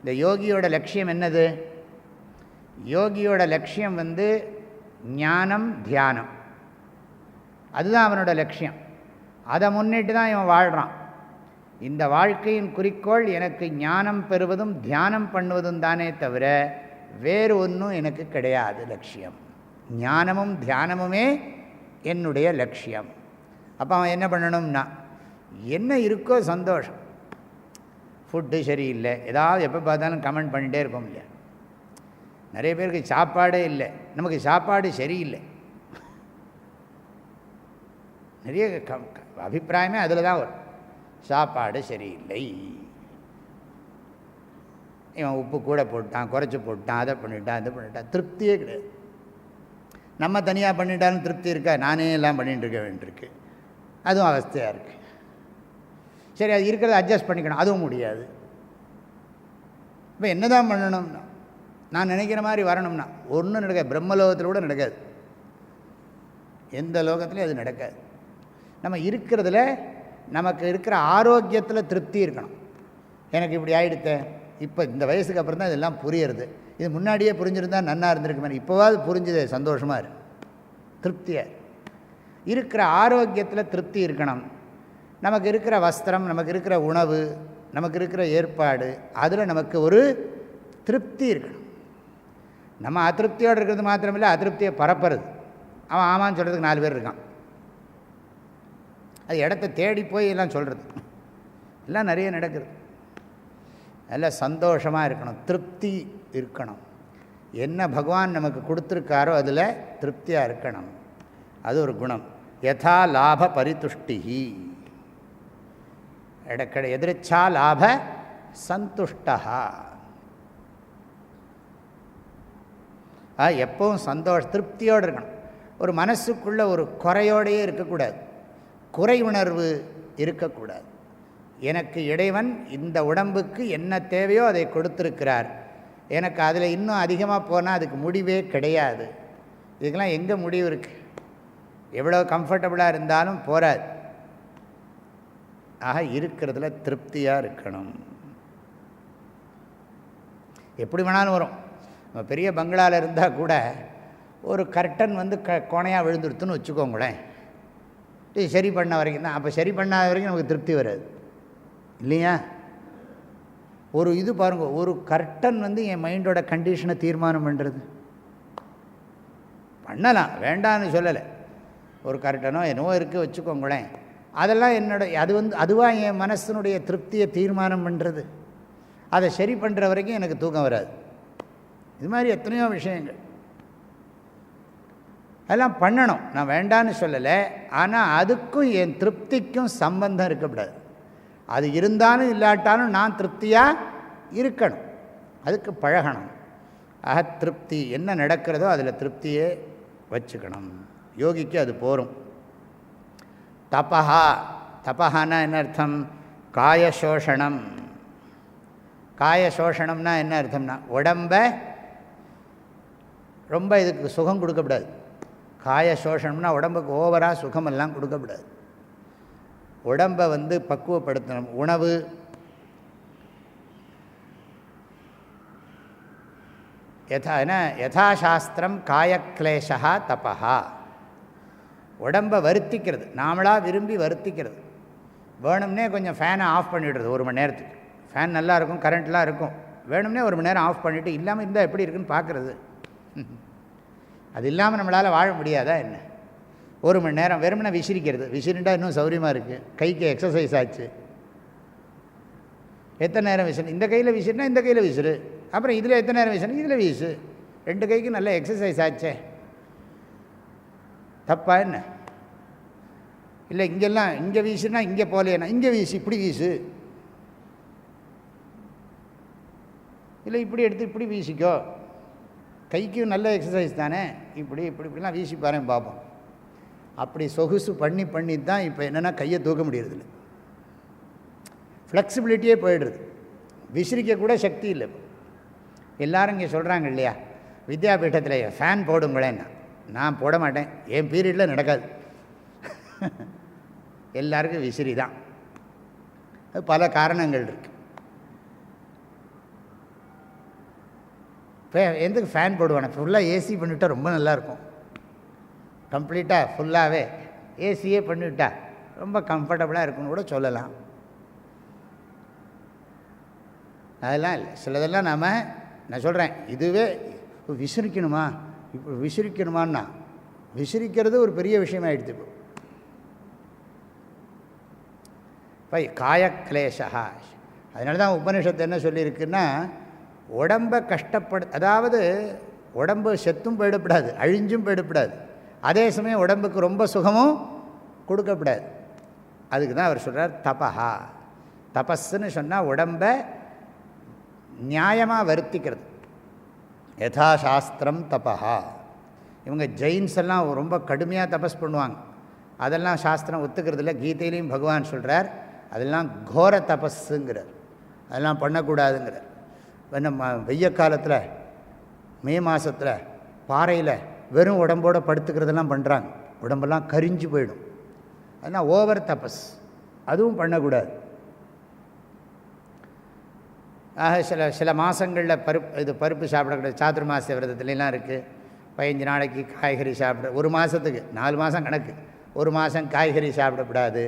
இந்த யோகியோட லட்சியம் என்னது? யோகியோட லட்சியம் வந்து ஞானம், தியானம். அதுதான் அவனோட லட்சியம். அதை முன்னிட்டு தான் இவன் வாழ்கிறான். இந்த வாழ்க்கையின் குறிக்கோள் எனக்கு ஞானம் பெறுவதும் தியானம் பண்ணுவதும் தானே தவிர வேறு ஒன்றும் எனக்கு கிடையாது லட்சியம். ஞானமும் தியானமுமே என்னுடைய லட்சியம். அப்போ அவன் என்ன பண்ணணும்னா, என்ன இருக்கோ சந்தோஷம். ஃபுட்டு சரியில்லை, ஏதாவது எப்போ பார்த்தாலும் கமெண்ட் பண்ணிகிட்டே இருக்கோம் இல்லையா? நிறைய பேருக்கு சாப்பாடே இல்லை, நமக்கு சாப்பாடு சரியில்லை, நிறைய அபிப்பிராயமே அதில் தான் வரும். சாப்பாடு சரியில்லை, இவன் உப்பு கூட போட்டான், குறைச்சி போட்டான், அதை பண்ணிட்டான், அதை பண்ணிட்டான், திருப்தியே கிடையாது. நம்ம தனியாக பண்ணிட்டாலும் திருப்தி இருக்கா? நானே எல்லாம் பண்ணிகிட்டு இருக்க வேண்டியிருக்கு, அதுவும் அவஸ்தையாக இருக்குது. சரி, அது இருக்கிறத அட்ஜஸ்ட் பண்ணிக்கணும், அதுவும் முடியாது. இப்போ என்ன தான் பண்ணணும்னா, நான் நினைக்கிற மாதிரி வரணும்னா ஒன்றும் நடக்காது. பிரம்மலோகத்தில் கூட நடக்காது, எந்த லோகத்துலையும் அது நடக்காது. நம்ம இருக்கிறதுல நமக்கு இருக்கிற ஆரோக்கியத்தில் திருப்தி இருக்கணும். எனக்கு இப்படி ஆகிடுத்த, இப்போ இந்த வயசுக்கு அப்புறம் தான் இதெல்லாம் புரியுறது. இது முன்னாடியே புரிஞ்சிருந்தால் நன்னா இருந்திருக்குமே. இப்போவாது புரிஞ்சுது, சந்தோஷமாக இருக்கு, திருப்தியாக இருக்கிற ஆரோக்கியத்தில் திருப்தி இருக்கணும். நமக்கு இருக்கிற வஸ்திரம், நமக்கு இருக்கிற உணவு, நமக்கு இருக்கிற ஏற்பாடு, அதில் நமக்கு ஒரு திருப்தி இருக்கணும். நம்ம அதிருப்தியோடு இருக்கிறது மாத்திரமில்லை, அதிருப்தியை பரப்புறது. அவன் ஆமான்னு சொல்கிறதுக்கு 4 பேர் இருக்கான். அது இடத்த தேடி போய் எல்லாம் சொல்கிறது எல்லாம் நிறைய நடக்குது. நல்ல சந்தோஷமாக இருக்கணும், திருப்தி இருக்கணும். என்ன பகவான் நமக்கு கொடுத்துருக்காரோ அதில் திருப்தியாக இருக்கணும். அது ஒரு குணம். யதா லாப பரிதுஷ்டிஹி, எதிர்ச்சா லாப சந்துஷ்டா. எப்பவும் திருப்தியோடு இருக்கணும். ஒரு மனசுக்குள்ளே ஒரு குறையோடையே இருக்கக்கூடாது, குறை உணர்வு இருக்கக்கூடாது. எனக்கு இறைவன் இந்த உடம்புக்கு என்ன தேவையோ அதை கொடுத்துருக்கிறார், எனக்கு அதில் இன்னும் அதிகமாக போனால் அதுக்கு முடிவே கிடையாது. இதுக்கெல்லாம் எங்கே முடிவு இருக்குது? எவ்வளோ கம்ஃபர்டபுளாக இருந்தாலும் போராது. ஆக இருக்கிறதுல திருப்தியாக இருக்கணும். எப்படி வேணாலும் வரும். நம்ம பெரிய பங்களாவில் இருந்தால் கூட ஒரு கர்டன் வந்து கோணையாக விழுந்துடுத்துன்னு வச்சுக்கோங்களேன், இது சரி பண்ண வரைக்கும் தான். அப்போ சரி பண்ணாத வரைக்கும் நமக்கு திருப்தி வராது இல்லையா? ஒரு இது பாருங்கள், ஒரு கர்டன் வந்து என் மைண்டோட கண்டிஷனை தீர்மானம் பண்ணுறது. பண்ணலாம், வேண்டான்னு சொல்லலை. ஒரு கர்டனோ என்னவோ இருக்குது வச்சுக்கோங்களேன், அதெல்லாம் அது வந்து அதுவாக என் மனசனுடைய திருப்தியை தீர்மானம் பண்ணுறது. அதை சரி பண்ணுற வரைக்கும் எனக்கு தூக்கம் வராது. இது மாதிரி எத்தனையோ விஷயங்கள் அதெல்லாம் பண்ணணும், நான் வேண்டான்னு சொல்லலை. ஆனால் அதுக்கும் என் திருப்திக்கும் சம்பந்தம் இருக்கக்கூடாது. அது இருந்தாலும் இல்லாட்டாலும் நான் திருப்தியாக இருக்கணும், அதுக்கு பழகணும். ஆக திருப்தி என்ன நடக்கிறதோ அதில் திருப்தியே வச்சுக்கணும். யோகிக்கு அது போரும். தபஹா, தபஹானா என்ன அர்த்தம்? காயசோஷணம். காயசோஷணம்னா என்ன அர்த்தம்னா உடம்பை ரொம்ப இதுக்கு சுகம் கொடுக்கக்கூடாது. காயசோஷணம்னா உடம்புக்கு ஓவராக சுகமெல்லாம் கொடுக்கக்கூடாது. உடம்பை வந்து பக்குவப்படுத்தணும். உணவு, யதாசாஸ்திரம் காயக்லேஷா தபஹா. உடம்பை வருத்திக்கிறது, நாமளாக விரும்பி வருத்திக்கிறது. வேணும்னே கொஞ்சம் ஃபேனை ஆஃப் பண்ணிவிடுறது ஒரு மணி நேரத்துக்கு. ஃபேன் நல்லா இருக்கும், கரண்ட்லாம் இருக்கும், வேணும்னே ஒரு மணி நேரம் ஆஃப் பண்ணிவிட்டு இல்லாமல் இருந்தால் எப்படி இருக்குன்னு பார்க்குறது. அது இல்லாமல் நம்மளால் வாழ முடியாதா என்ன? ஒரு மணி நேரம் வெறுமனே விசிறிக்கிறது. விசிறிண்டா இன்னும் சௌரியமாக இருக்குது, கைக்கு எக்ஸசைஸ் ஆச்சு. எத்தனை நேரம் விசிறு? இந்த கையில் விசிறுனா இந்த கையில் விசிறு, அப்புறம் இதில் எத்தனை நேரம் விசிறு? இதில் வீசு. ரெண்டு கைக்கு நல்ல எக்ஸசைஸ் ஆச்சே, தப்பா என்ன? இல்லை இங்கெல்லாம் இங்கே வீசுனா இங்கே போலேன்னா இங்கே வீசு, இப்படி வீசு, இல்லை இப்படி எடுத்து இப்படி வீசிக்கோ, கைக்கு நல்ல எக்ஸசைஸ் தானே, இப்படி இப்படி இப்படிலாம் வீசி பாருங்க பார்ப்போம். அப்படி சொகுசு பண்ணி பண்ணி தான் இப்போ என்னென்னா கையை தூக்க முடியறதில்ல, ஃப்ளெக்சிபிலிட்டியே போயிடுறது, விசிறிக்க கூட சக்தி இல்லை. எல்லோரும் இங்கே சொல்கிறாங்க இல்லையா, வித்யாபீட்டத்தில் ஃபேன் போடுங்களேன்னா, நான் போட மாட்டேன், என் பீரியடில் நடக்காது. எல்லாருக்கும் விசிறி தான். அது பல காரணங்கள் இருக்குது. இப்போ எதுக்கு ஃபேன் போடுவானே? ஃபுல்லாக ஏசி பண்ணிவிட்டால் ரொம்ப நல்லாயிருக்கும். கம்ப்ளீட்டாக ஃபுல்லாகவே ஏசியே பண்ணிவிட்டா ரொம்ப கம்ஃபர்டபுளாக இருக்குன்னு கூட சொல்லலாம். அதெல்லாம் இல்லை. சிலதெல்லாம் நான் சொல்கிறேன், இதுவே விசிறிக்கணுமா, இப்போ விசிறிக்கணுமான்னா விசிறிக்கிறது ஒரு பெரிய விஷயமாகிடுது. இப்போ காயக்லேஷா. அதனால தான் உபனிஷத்து என்ன சொல்லியிருக்குன்னா, உடம்பை அதாவது உடம்பு செத்தும் போயிடப்படாது, அழிஞ்சும் போயிடப்படாது, அதே சமயம் உடம்புக்கு ரொம்ப சுகமும் கொடுக்கப்படாது. அதுக்கு தான் அவர் சொல்கிறார் தபஹா. தபஸ்ன்னு சொன்னால் உடம்பை நியாயமாக வருத்திக்கிறது. யதாசாஸ்திரம் தபஹா. இவங்க ஜெயின்ஸ் எல்லாம் ரொம்ப கடுமையாக தபஸ் பண்ணுவாங்க, அதெல்லாம் சாஸ்திரம் ஒத்துக்கிறதில்ல. கீதையிலையும் பகவான் சொல்கிறார் அதெல்லாம் கோர தபஸுங்கிறார், அதெல்லாம் பண்ணக்கூடாதுங்கிறார். நம்ம வெய்ய காலத்தில் மே மாதத்தில் பாறையில் வெறும் உடம்போடு படுத்துக்கிறதெல்லாம் பண்ணுறாங்க, உடம்பெல்லாம் கரிஞ்சு போயிடும். அதெல்லாம் ஓவர் தபஸ், அதுவும் பண்ணக்கூடாது. ஆக சில மாதங்களில் பருப்பு சாப்பிடக்கூடாது. சாதுர்மாச விரதத்துலாம் இருக்குது, 15 நாளைக்கு காய்கறி சாப்பிட, ஒரு மாதத்துக்கு 4 மாதம் கணக்கு. ஒரு மாதம் காய்கறி சாப்பிடக்கூடாது,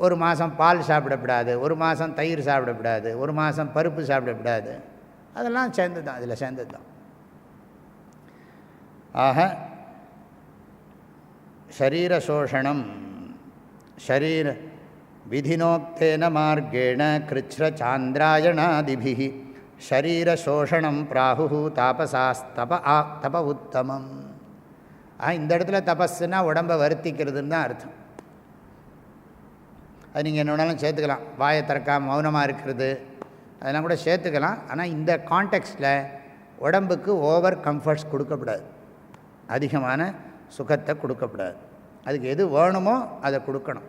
ஒரு மாதம் பால் சாப்பிடக்கூடாது, ஒரு மாதம் தயிர் சாப்பிடக்கூடாது, ஒரு மாதம் பருப்பு சாப்பிடக்கூடாது. அதெல்லாம் சேர்ந்து தான், அதில் சேர்ந்தது தான். ஆக ஷரீர சோஷணம் ஷரீர விதினோக்தேன மார்கேண கிருச்ர சாந்திராயணாதிபிஹி ஷரீரசோஷணம் பிராஹு தாபசாஸ்தப உத்தமம். இந்த இடத்துல தபஸ்ன்னா உடம்பை வருத்திக்கிறதுன்னு தான் அர்த்தம். அது நீங்கள் என்ன வேணாலும் சேர்த்துக்கலாம். வாயை திறக்காம மௌனமாக இருக்கிறது அதெல்லாம் கூட சேர்த்துக்கலாம். ஆனால் இந்த கான்டெக்ஸ்டில் உடம்புக்கு ஓவர் கம்ஃபர்ட்ஸ் கொடுக்கக்கூடாது, அதிகமான சுகத்தை கொடுக்கக்கூடாது. அதுக்கு எது வேணுமோ அதை கொடுக்கணும்.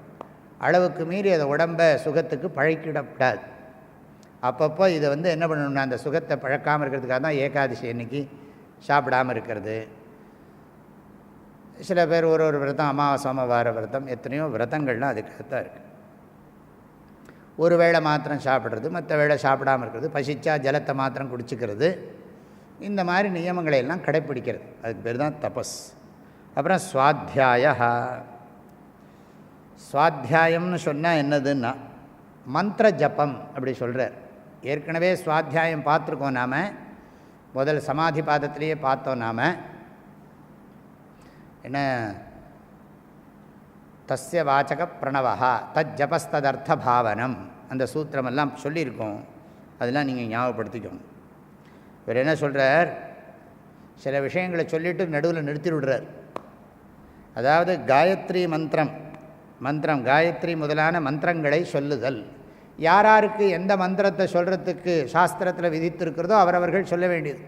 அளவுக்கு மீறி அதை உடம்பை சுகத்துக்கு பழக்கிடக்கூடாது. அப்பப்போ இதை என்ன பண்ணணும்னா அந்த சுகத்தை பழக்காமல் இருக்கிறதுக்காக தான் ஏகாதசி அன்னைக்கு சாப்பிடாமல் இருக்கிறது. சில பேர் ஒரு விரதம், அமாவாசை சோமவார விரதம், எத்தனையோ விரதங்கள்லாம் அதுக்காக தான் இருக்குது. ஒரு வேளை மாத்திரம் சாப்பிட்றது, மற்ற வேளை சாப்பிடாமல் இருக்கிறது, பசிச்சா ஜலத்தை மாத்திரம் குடிச்சிக்கிறது, இந்த மாதிரி நியமங்களை எல்லாம் கடைப்பிடிக்கிறது. அதுக்கு பேர் தான் தபஸ். அப்புறம் சுவாத்தியாயம்னு சொன்னால் என்னதுன்னா மந்திர ஜபம் அப்படி சொல்கிறார். ஏற்கனவே சுவாத்தியாயம் பார்த்துருக்கோம். நாம் முதல் சமாதி பாதத்திலேயே பார்த்தோம். நாம் என்ன தஸ்ய வாச்சக பிரணவா தத் ஜபஸ்ததர்த்த பாவனம் அந்த சூத்திரமெல்லாம் சொல்லியிருக்கோம். அதெல்லாம் நீங்கள் ஞாபகப்படுத்திக்கோங்க. இவர் என்ன சொல்கிறார், சில விஷயங்களை சொல்லிவிட்டு நடுவில் நிறுத்தி விடுறார். அதாவது காயத்ரி மந்திரம் காயத்ரி முதலான மந்திரங்களை சொல்லுதல். யாராருக்கு எந்த மந்திரத்தை சொல்கிறதுக்கு சாஸ்திரத்தில் விதித்திருக்கிறதோ அவரவர்கள் சொல்ல வேண்டியது.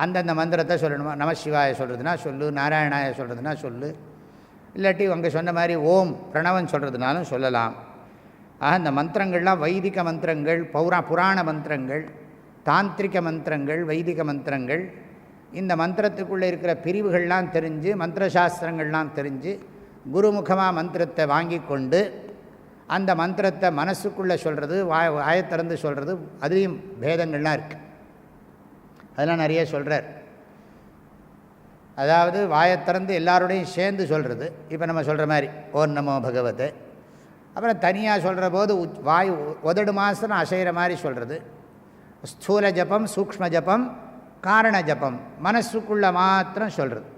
அந்தந்த மந்திரத்தை சொல்லணுமா. நமசிவாய சொல்கிறதுனா சொல்லு, நாராயணாய சொல்கிறதுனா சொல்லு, இல்லாட்டி அங்கே சொன்ன மாதிரி ஓம் பிரணவன் சொல்கிறதுனாலும் சொல்லலாம். ஆக இந்த மந்திரங்கள்லாம் வைதிக மந்திரங்கள், புராண மந்திரங்கள், தாந்திரிக மந்திரங்கள், வைதிக மந்திரங்கள். இந்த மந்திரத்துக்குள்ளே இருக்கிற பிரிவுகள்லாம் தெரிஞ்சு, மந்திரசாஸ்திரங்கள்லாம் தெரிஞ்சு, குருமுகமாக மந்திரத்தை வாங்கி கொண்டு அந்த மந்திரத்தை மனசுக்குள்ளே சொல்கிறது, வாயத்திறந்து சொல்கிறது, அதுலேயும் பேதங்கள்லாம் இருக்குது. அதெல்லாம் நிறைய சொல்கிறார். அதாவது வாயத்திறந்து எல்லாரோடையும் சேர்ந்து சொல்கிறது. இப்போ நம்ம சொல்கிற மாதிரி ஓம் நமோ பகவத். அப்புறம் தனியாக சொல்கிற போது வாய் உதடு மாசம் அசைகிற மாதிரி சொல்கிறது. ஸ்தூல ஜபம், சூக்ஷ்ம ஜபம், காரண ஜபம், மனசுக்குள்ளே மாத்திரம் சொல்கிறது.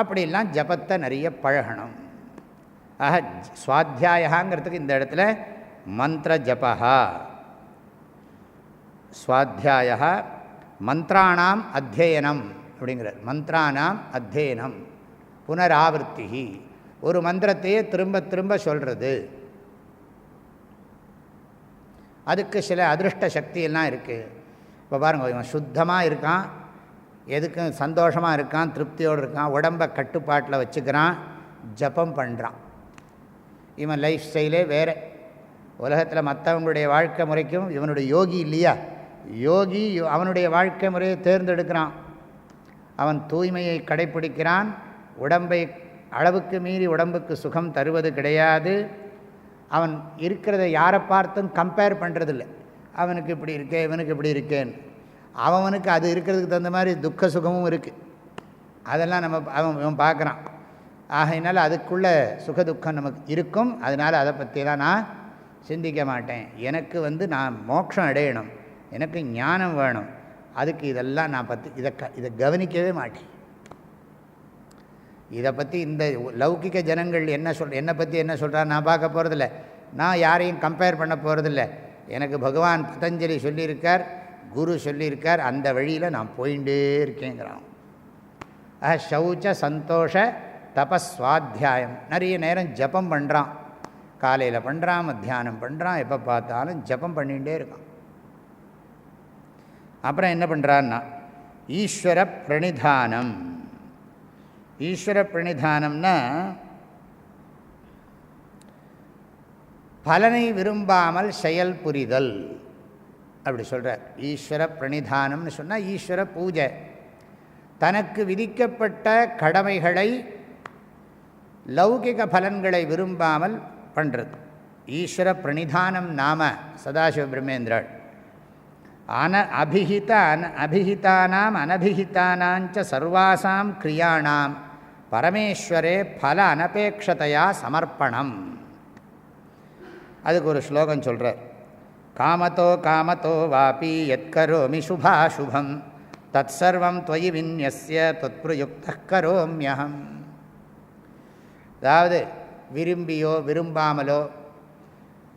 அப்படிலாம் ஜபத்தை நிறைய பழகணும். ஆக சுவாத்தியாயங்கிறதுக்கு இந்த இடத்துல மந்திர ஜபா, சுவாத்தியாய மந்திராணாம் அத்தியனம் அப்படிங்கிறார். மந்திரானாம் அத்தியனம் புனராவர்த்தி, ஒரு மந்திரத்தையே திரும்ப திரும்ப சொல்கிறது. அதுக்கு சில அதிருஷ்ட சக்தியெல்லாம் இருக்குது. இப்போ பாருங்கள், இவன் சுத்தமாக இருக்கான், எதுக்கும் சந்தோஷமாக இருக்கான், திருப்தியோடு இருக்கான், உடம்பை கட்டுப்பாட்டில் வச்சுக்கிறான், ஜபம் பண்ணுறான். இவன் லைஃப் ஸ்டைலே வேறு. உலகத்தில் மற்றவங்களுடைய வாழ்க்கை முறைக்கும் இவனுடைய யோகி இல்லையா, யோகி அவனுடைய வாழ்க்கை முறையை தேர்ந்தெடுக்கிறான். அவன் தூய்மையை கடைப்பிடிக்கிறான். உடம்பை அளவுக்கு மீறி உடம்புக்கு சுகம் தருவது கிடையாது. அவன் இருக்கிறத யாரை பார்த்தும் கம்பேர் பண்ணுறதில்லை. அவனுக்கு இப்படி இருக்கே, இவனுக்கு இப்படி இருக்கேன்னு. அவனுக்கு அது இருக்கிறதுக்கு தகுந்த மாதிரி துக்க சுகமும் இருக்குது. அதெல்லாம் அவன் பார்க்குறான். ஆகையினால அதுக்குள்ளே சுகதுக்கம் நமக்கு இருக்கும். அதனால் அதை பற்றிலாம் நான் சிந்திக்க மாட்டேன். எனக்கு நான் மோட்சம் அடையணும், எனக்கு ஞானம் வேணும், அதுக்கு இதெல்லாம் நான் இதை கவனிக்கவே மாட்டேன். இதை பற்றி இந்த லௌகிக ஜனங்கள் என்னை பற்றி என்ன சொல்கிறார் நான் பார்க்க போகிறதில்ல. நான் யாரையும் கம்பேர் பண்ண போகிறதில்ல. எனக்கு பகவான் பதஞ்சலி சொல்லியிருக்கார், குரு சொல்லியிருக்கார், அந்த வழியில் நான் போயிட்டே இருக்கேங்கிறான். சௌச்ச சந்தோஷ தபஸ்வாத்தியாயம். நிறைய நேரம் ஜபம் பண்ணுறான். காலையில் பண்ணுறான், மத்தியானம் பண்ணுறான், எப்போ பார்த்தாலும் ஜபம் பண்ணிகிட்டே இருக்கான். அப்புறம் என்ன பண்ணுறான்னா ஈஸ்வர பிரணிதானம். ஈஸ்வர பிரணிதானம்னா பலனை விரும்பாமல் செயல் புரிதல் அப்படி சொல்கிறார். ஈஸ்வர பிரணிதானம்னு சொன்னால் ஈஸ்வர பூஜை. தனக்கு விதிக்கப்பட்ட கடமைகளை லௌகிக பலன்களை விரும்பாமல் பண்ணுறது ஈஸ்வர பிரணிதானம். நாம சதாசிவ பிரம்மேந்திரன் அபிஹிதானாம் அனபிஹிதானாஞ்ச சர்வாசாம் கிரியாணாம் பரமேஸ்வரே பல அனபேக்ஷதையா சமர்ப்பணம். அதுக்கு ஒரு ஸ்லோகம் சொல்கிறார். காமதோ காமதோ வாபி யத்கரோமி சுபாசுபம் தத் சர்வம் த்வயி விந்யஸ்ய தொத்ப்ரயுக்தः கரோம்யஹம். அதாவது விரும்பியோ விரும்பாமலோ,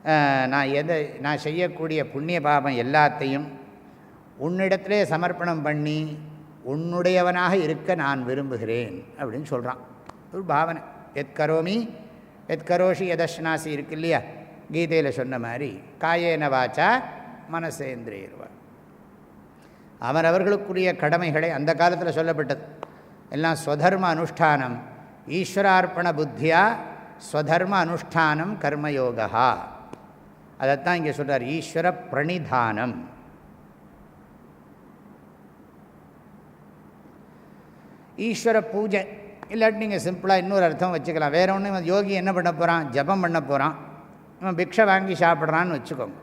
நான் செய்யக்கூடிய புண்ணிய பாபம் எல்லாத்தையும் உன்னிடத்திலே சமர்ப்பணம் பண்ணி உன்னுடையவனாக இருக்க நான் விரும்புகிறேன் அப்படின்னு சொல்கிறான். ஒரு பாவனை. எத் கரோமி எத் கரோஷி எதஷ்னாசி இருக்கு இல்லையா, கீதையில் சொன்ன மாதிரி காயேன வாச்சா மனசேந்திரியர்வா. அவரவர்களுக்குரிய கடமைகளை அந்த காலத்தில் சொல்லப்பட்டது எல்லாம் ஸ்வதர்ம அனுஷ்டானம், ஈஸ்வரார்ப்பண புத்தியா ஸ்வதர்ம அனுஷ்டானம் கர்மயோகா. அதைத்தான் இங்கே சொல்கிறார், ஈஸ்வர பிரணிதானம். ஈஸ்வர பூஜை இல்லாட்டி நீங்கள் சிம்பிளாக இன்னொரு அர்த்தம் வச்சுக்கலாம். வேறு ஒன்று, யோகி என்ன பண்ண போகிறான், ஜபம் பண்ண போகிறான். இவன் பிக்ஷை வாங்கி சாப்பிட்றான்னு வச்சுக்கோங்க.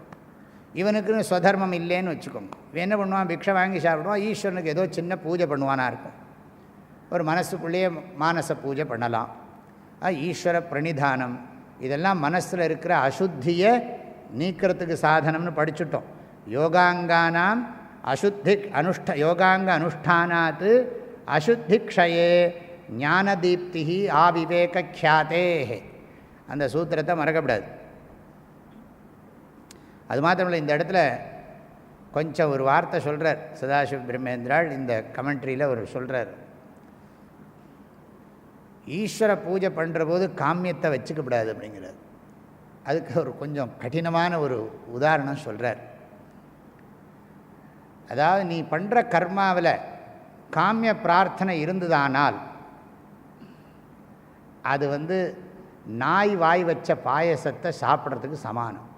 இவனுக்குன்னு ஸ்வதர்மம் இல்லைன்னு வச்சுக்கோங்க. இவன் என்ன பண்ணுவான், பிக்ஷை வாங்கி சாப்பிடுவான், ஈஸ்வரனுக்கு ஏதோ சின்ன பூஜை பண்ணுவானா இருக்கும். ஒரு மனசுக்குள்ளேயே மானச பூஜை பண்ணலாம். ஈஸ்வர பிரணிதானம் இதெல்லாம் மனசில் இருக்கிற அசுத்தியை நீக்கிறதுக்கு சாதனம்னு படிச்சுட்டோம். யோகாங்கானாம் அசுத்தி யோகாங்க அனுஷ்டானாத் அசுத்தி க்ஷயே ஞானதீப்தி ஆவிவேக்கியாத்தே. அந்த சூத்திரத்தை மறக்கப்படாது. அது மாத்திரமில்லை, இந்த இடத்துல கொஞ்சம் ஒரு வார்த்தை சொல்கிறார் சதாசிவ பிரம்மேந்திராள். இந்த கமெண்ட்ரியில் ஒரு சொல்கிறார், ஈஸ்வர பூஜை பண்ணுற போது காமியத்தை வச்சுக்கப்படாது அப்படிங்கிறார். அதுக்கு ஒரு கொஞ்சம் கடினமான ஒரு உதாரணம் சொல்கிறார். அதாவது நீ பண்ணுற கர்மாவில் காமிய பிரார்த்தனை இருந்ததானால் அது நாய் வாய் வச்ச பாயசத்தை சாப்பிட்றதுக்கு சமானம்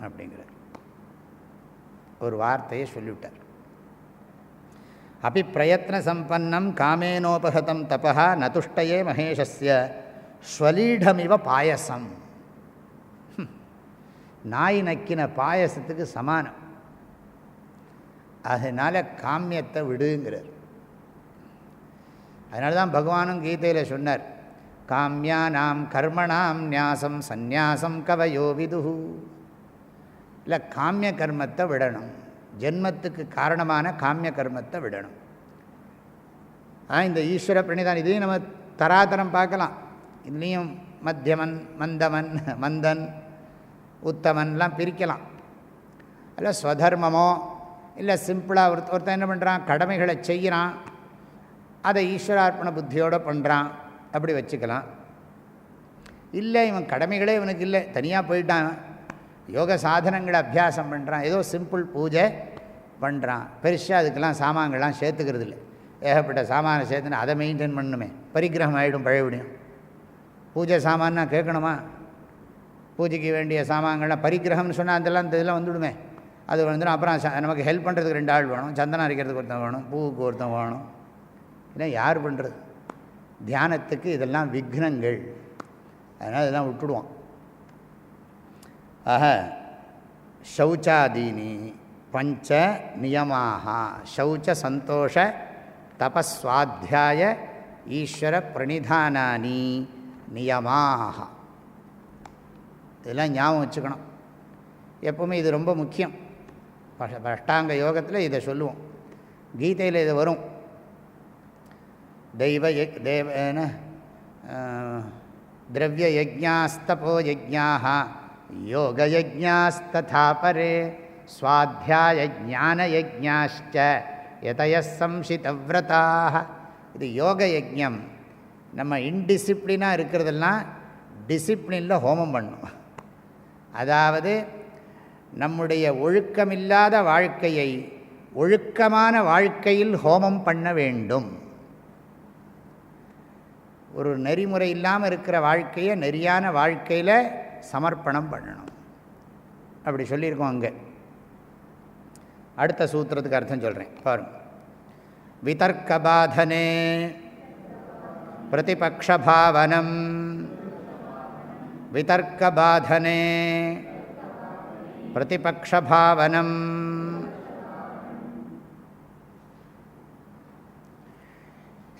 அப்படிங்கிறார். ஒரு வார்த்தையை சொல்லிவிட்டார். அபி பிரயத்ன சம்பன்னம் காமேனோபகதம் தபா நதுஷ்டயே மகேஷஸ்ய ஸ்வலீடமிவ பாயசம். நாய் நக்கின பாயசத்துக்கு சமானம். அதனால் காமியத்தை விடுங்கிறார். அதனால தான் பகவானும் கீதையில் சொன்னார், காமியானாம் கர்மணாம் நியாசம் சந்நியாசம் கவயோ விதுஹு. இல்லை, காமிய கர்மத்தை விடணும். ஜென்மத்துக்கு காரணமான காமிய கர்மத்தை விடணும். இந்த ஈஸ்வர பிரணிதான் இதையும் நம்ம தராதரம் பார்க்கலாம். இதுலேயும் மத்தியமன், மந்தமன், மந்தன், உத்தமன்லாம் பிரிக்கலாம். அல்ல ஸ்வதர்மமோ இல்லை சிம்பிளாக ஒருத்தன் என்ன பண்ணுறான், கடமைகளை செய்கிறான், அதை ஈஸ்வரார்ப்பண புத்தியோடு பண்ணுறான், அப்படி வச்சுக்கலாம். இல்லை, இவன் கடமைகளே இவனுக்கு இல்லை, தனியாக போயிட்டான், யோக சாதனங்களை அபியாசம் பண்ணுறான், ஏதோ சிம்பிள் பூஜை பண்ணுறான், பெருசாக அதுக்கெல்லாம் சாமான்கள்லாம் சேர்த்துக்கிறது இல்லை. ஏகப்பட்ட சாமானை சேர்த்துனா அதை மெயின்டைன் பண்ணணுமே, பரிகிரகம் ஆகிடும் பழையபடியும். பூஜை சாமான்னா கேட்கணுமா, பூஜைக்கு வேண்டிய சாமான்கள்லாம் பரிகிரகம்னு சொன்னால் அதெல்லாம் இதெல்லாம் வந்துவிடுமே. அது வந்துடும். அப்புறம் நமக்கு ஹெல்ப் பண்ணுறதுக்கு 2 ஆள் வேணும், சந்தனம் அரைக்கிறதுக்கு ஒருத்தன் வேணும், பூவுக்கு ஒருத்தன் வேணும். இல்லை, யார் பண்ணுறது? தியானத்துக்கு இதெல்லாம் விக்னங்கள். அதனால் இதெல்லாம் விட்டுடுவோம். ஆக சௌச்சாதீனி பஞ்ச நியமாக சௌச்ச சந்தோஷ தபஸ்வாத்தியாய ஈஸ்வர பிரணிதானானி நியமாக. இதெல்லாம் ஞாபகம் வச்சுக்கணும் எப்பவுமே. இது ரொம்ப முக்கியம். அஷ்டாங்க யோகத்தில் இதை சொல்லுவோம். கீதையில் இது வரும். திரவிய யஜ்ஞாஸ்தபோ யஜ்ஞாஹ யோக யஜ்ஞாஸ்ததா பரே ஸ்வாத்யாய ஞான யஜ்ஞாஸ்ச யதயः சம்சிதவ்ரதாः. இது யோக யஜ்ஞம். நம்ம இன்டிசிப்ளினாக இருக்கிறதெல்லாம் டிசிப்ளினில் ஹோமம் பண்ணணும். அதாவது நம்முடைய ஒழுக்கமில்லாத வாழ்க்கையை ஒழுக்கமான வாழ்க்கையில் ஹோமம் பண்ண வேண்டும். ஒரு நெறிமுறை இல்லாமல் இருக்கிற வாழ்க்கையை நெறியான வாழ்க்கையில் சமர்ப்பணம் பண்ணணும். அப்படி சொல்லியிருக்கோம். அங்கே அடுத்த சூத்திரத்துக்கு அர்த்தம் சொல்கிறேன் பாருங்க. விதர்க்கபாதனே பிரதிபக்ஷபாவனம். விதர்க்கபாதனே பிரதிபக்ஷபாவனம்.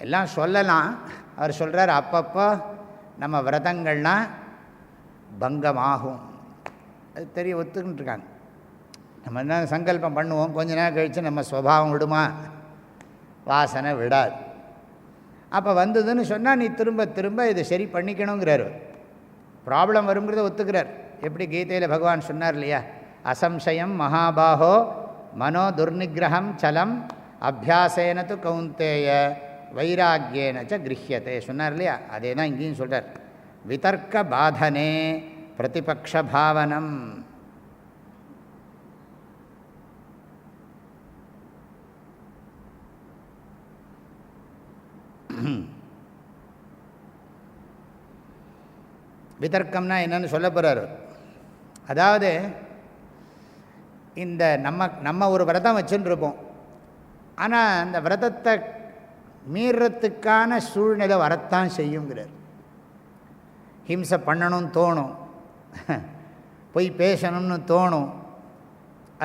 எல்லாம் சொல்லலாம். அவர் சொல்கிறார், அப்பப்போ நம்ம விரதங்கள்லாம் பங்கமாகும். அது தெரிய ஒத்துக்கிட்டு இருக்காங்க. நம்ம என்ன சங்கல்பம் பண்ணுவோம், கொஞ்ச நேரம் கழித்து நம்ம சுபாவம் விடுமா, வாசனை விடாது. அப்போ வந்ததுன்னு சொன்னால் நீ திரும்ப திரும்ப இதை சரி பண்ணிக்கணுங்கிறார். ப்ராப்ளம் வருங்கிறத ஒத்துக்கிறார். எப்படி கீதையில் பகவான் சொன்னார் இல்லையா, அசம்சயம் மகாபாஹோ மனோ துர்நிகிரகம் சலம் அபியாசேன து கௌந்தேய வைராக்கியேனச்ச கிரஹ்யத்தை சொன்னார் இல்லையா, அதே தான் இங்கேயும் சொல்கிறார். விதர்க்க பாதனே பிரதிபக்ஷ பாவனம். விதர்க்கம்னா என்னன்னு சொல்ல போகிறார். அதாவது இந்த நம்ம ஒரு விரதம் வச்சுன்னு இருப்போம், ஆனால் அந்த விரதத்தை மீறத்துக்கான சூழ்நிலை வரத்தான் செய்யுங்கிறார். ஹிம்சை பண்ணணும்னு தோணும், போய் பேசணும்னு தோணும்,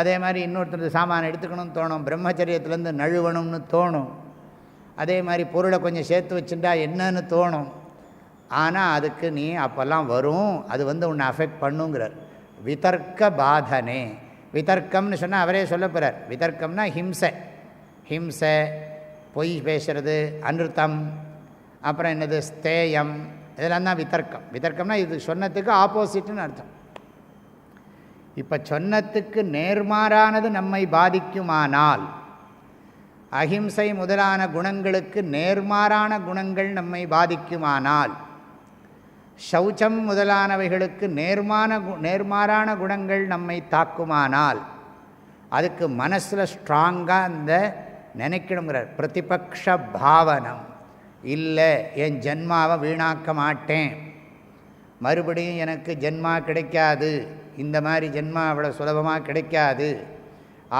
அதே மாதிரி இன்னொருத்தர் சாமான் எடுத்துக்கணும்னு தோணும், பிரம்மச்சரியத்துலேருந்து நழுவணும்னு தோணும், அதே மாதிரி பொருளை கொஞ்சம் சேர்த்து வச்சுட்டா என்னன்னு தோணும். ஆனால் அதுக்கு நீ அப்போல்லாம் வரும், அது உன்னை அஃபெக்ட் பண்ணுங்கிறார். விதர்க்க பாதனே. விதர்க்கம்னு சொன்னால் அவரே சொல்ல போகிறார். விதர்க்கம்னா ஹிம்சை, பொய் பேசுறது, அனிருத்தம், அப்புறம் என்னது ஸ்தேயம், இதெல்லாம் தான் விதர்க்கம். விதர்க்கம்னா இது சொன்னதுக்கு ஆப்போசிட்னு அர்த்தம். இப்போ சொன்னத்துக்கு நேர்மாறானது நம்மை பாதிக்குமானால், அஹிம்சை முதலான குணங்களுக்கு நேர்மாறான குணங்கள் நம்மை பாதிக்குமானால், சௌச்சம் முதலானவைகளுக்கு நேர்மாறான குணங்கள் நம்மை தாக்குமானால், அதுக்கு மனசில் ஸ்ட்ராங்காக அந்த நினைக்கணுங்கிறார். பிரதிபக்ஷ பாவனம். இல்லை, என் ஜென்மாவை வீணாக்க மாட்டேன், மறுபடியும் எனக்கு ஜென்மா கிடைக்காது, இந்த மாதிரி ஜென்மா அவ்வளோ சுலபமாக கிடைக்காது,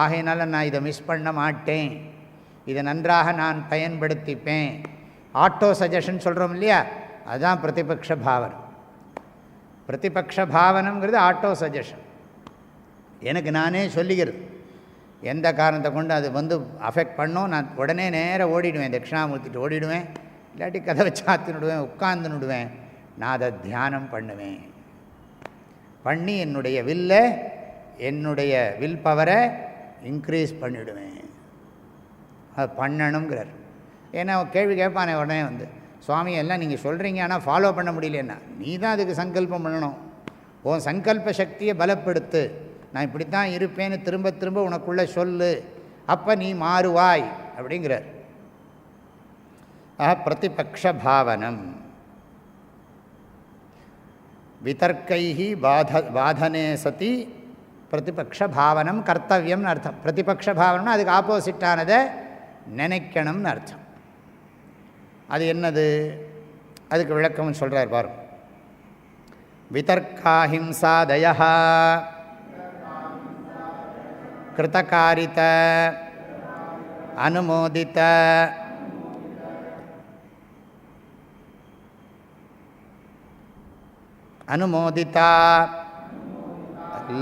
ஆகையினால நான் இதை மிஸ் பண்ண மாட்டேன், இதை நன்றாக நான் பயன்படுத்திப்பேன். ஆட்டோ சஜஷன் சொல்கிறோம் இல்லையா, அதுதான் பிரதிபக்ஷ பாவனம். பிரதிபக்ஷ பாவனங்கிறது ஆட்டோ சஜஷன். எனக்கு நானே சொல்லிக்கிறது, எந்த காரணத்தை கொண்டு அது அஃபெக்ட் பண்ணோம், நான் உடனே நேராக ஓடிடுவேன், தட்சிணாமூர்த்திட்டு ஓடிடுவேன், இல்லாட்டி கதவை சாத்தினுடுவேன், உட்கார்ந்துனுடுவேன், நான் அதை தியானம் பண்ணுவேன். பண்ணி என்னுடைய என்னுடைய வில் பவரை இன்க்ரீஸ் பண்ணிவிடுவேன். அது பண்ணணுங்கிறார். ஏன்னா கேள்வி கேட்பானே உடனே சுவாமி எல்லாம் நீங்கள் சொல்கிறீங்க, ஆனால் ஃபாலோ பண்ண முடியலன்னா, நீ தான் அதுக்கு சங்கல்பம் பண்ணணும். உன் சங்கல்ப சக்தியை பலப்படுத்து, நான் இப்படித்தான் இருப்பேன்னு திரும்ப திரும்ப உனக்குள்ளே சொல்லு, அப்போ நீ மாறுவாய் அப்படிங்கிறார். பிரதிபக்ஷ பாவனம். விதர்க்கைஹி பாதனே சதி பிரதிபக்ஷ பாவனம் கர்த்தவியம்னு அர்த்தம். பிரதிபக்ஷ பாவனம்னா அதுக்கு ஆப்போசிட்டானதை நினைக்கணும்னு அர்த்தம். அது என்னது, அதுக்கு விளக்கம் சொல்கிறார் பாருங்க. விதர்க்காஹிம்சாதய கிருதகாரித அனுமோதித அனுமோதிதா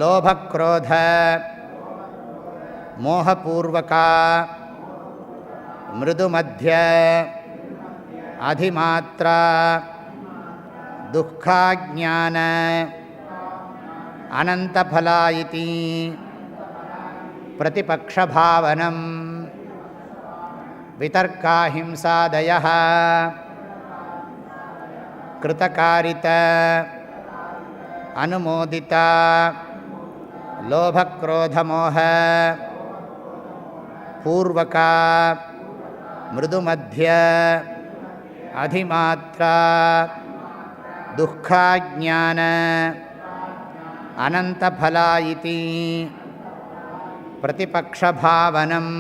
லோபக்ரோத மோகபூர்வகா மிருதுமத்ய அதிமாத்ரா துக்காஜ்ஞான அனந்தபலா இதி பிரதிபக்ஷபாவனம். விதர்க்காஹிம்சாதயः கிருதகாரித அனுமோதிதா லோபக்ரோதமோக பூர்வகா மிருதுமத்ய அதிமாத்ரா துக்காஜ்ஞான அனந்தபலா இதி பிரதிபக்ஷபாவனம்.